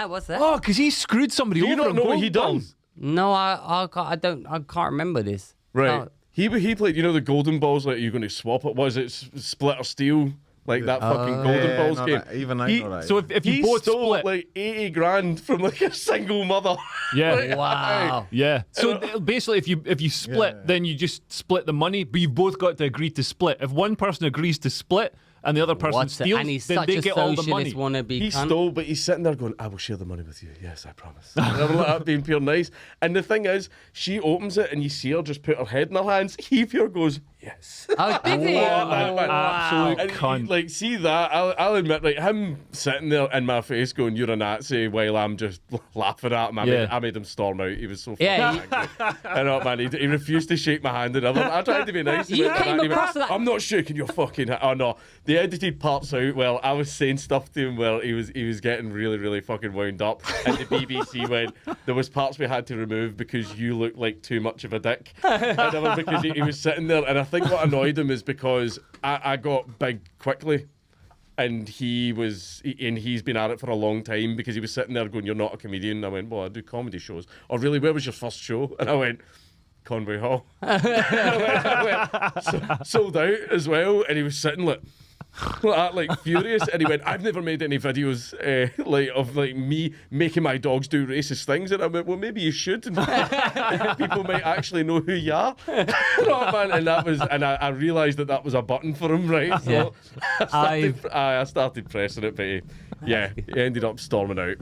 what's that? Oh, because he screwed somebody Do you over. not know what he done? No, I can't remember this. Right. He played, the Golden Balls, like you're going to swap it. Was it Split or Steal? Like that fucking Golden Balls game. Even I know that. So if you both stole split, like 80 grand from like a single mother. Yeah. Like, Wow. Yeah. So basically, if you split, then you just split the money, but you've both got to agree to split. If one person agrees to split and the other person steals, and he's then such they a get all the money. socialist wannabe He cunt. stole, but he's sitting there going, I will share the money with you. Yes, I promise. And I'm like, that being pure nice. And the thing is, she opens it and you see her just put her head in her hands. He pure goes, yes. Oh, did he? Absolute And cunt. like, see that? I'll admit, like, him sitting there in my face going, you're a Nazi, while I'm just laughing at him. I made him storm out. He was so fucking angry. I know, man. He refused to shake my hand and everything. I tried to be nice. You came across that. I'm not shaking your fucking hand. Oh, no. The edited parts out, well, I was saying stuff to him where he was getting really, really fucking wound up. And the BBC went, there was parts we had to remove because you looked like too much of a dick. And because he was sitting there, and I think what annoyed him is because I got big quickly. And he's been at it for a long time because he was sitting there going, you're not a comedian. And I went, well, I do comedy shows. Oh, really? Where was your first show? And I went, Conway Hall. I went, sold out as well. And he was sitting like furious. And he went, I've never made any videos of me making my dogs do racist things. And I went, well, maybe you should. And people might actually know who you are. Man. And I realised that was a button for him, right? So I started pressing it, but he ended up storming out.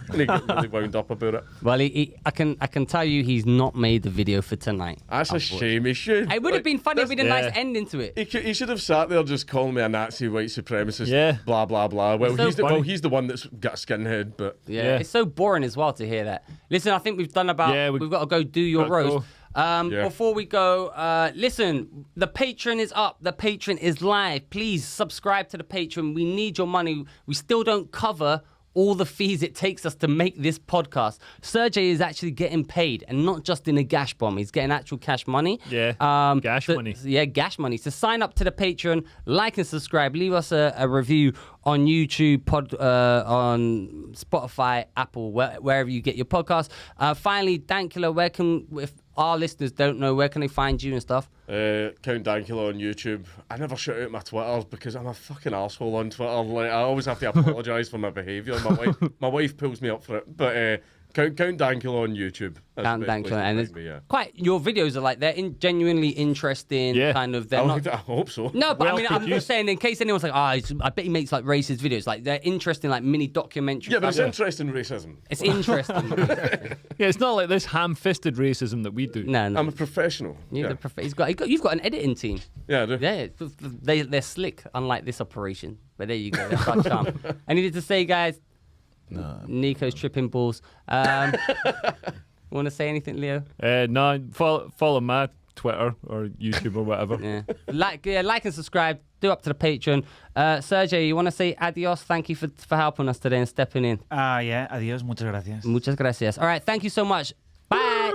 And he got really wound up about it. Well, I can tell you he's not made the video for tonight. That's a shame. He should. It would have been funny. It'd been a nice ending to it. He should have sat there just calling me a Nazi, white supremacist, blah, blah, blah. Well, he's the one that's got a skinhead, but... Yeah, it's so boring as well to hear that. Listen, I think we've done about... we've got to go do your roast. Before we go, listen, the Patreon is up. The Patreon is live. Please subscribe to the Patreon. We need your money. We still don't cover all the fees it takes us to make this podcast. Sergey is actually getting paid, and not just in a gash bomb. He's getting actual cash money. Yeah, gash money. Yeah, gash money. So sign up to the Patreon, like and subscribe. Leave us a review on YouTube, on Spotify, Apple, wherever you get your podcasts. Finally, Dankula, our listeners don't know, where can they find you and stuff? Count Dankula on YouTube. I never shout out my Twitter because I'm a fucking arsehole on Twitter. Like, I always have to apologise for my behaviour. My wife pulls me up for it. But Count Dankula on YouTube. That's Count the best place Dankula, to and find it's me, yeah. quite. Your videos are like they're genuinely interesting. Yeah. Kind of. They're not. I hope so. No, but I mean, I'm produced. just saying, in case anyone's like, I bet he makes like racist videos. Like they're interesting, like mini documentaries. Yeah, but it's interesting racism. It's interesting. Yeah, it's not like this ham-fisted racism that we do. No. I'm a professional. You're Yeah, you've got an editing team. yeah I do. Yeah, they're slick, unlike this operation. But there you go. That's our charm. I needed to say, guys, Nico's tripping balls. Want to say anything, Leo? No, follow my Twitter or YouTube or whatever. Yeah. Like and subscribe. Do up to the Patreon. Sergey, you want to say adios? Thank you for helping us today and stepping in. Yeah, adiós, muchas gracias. Muchas gracias. All right, thank you so much. Bye.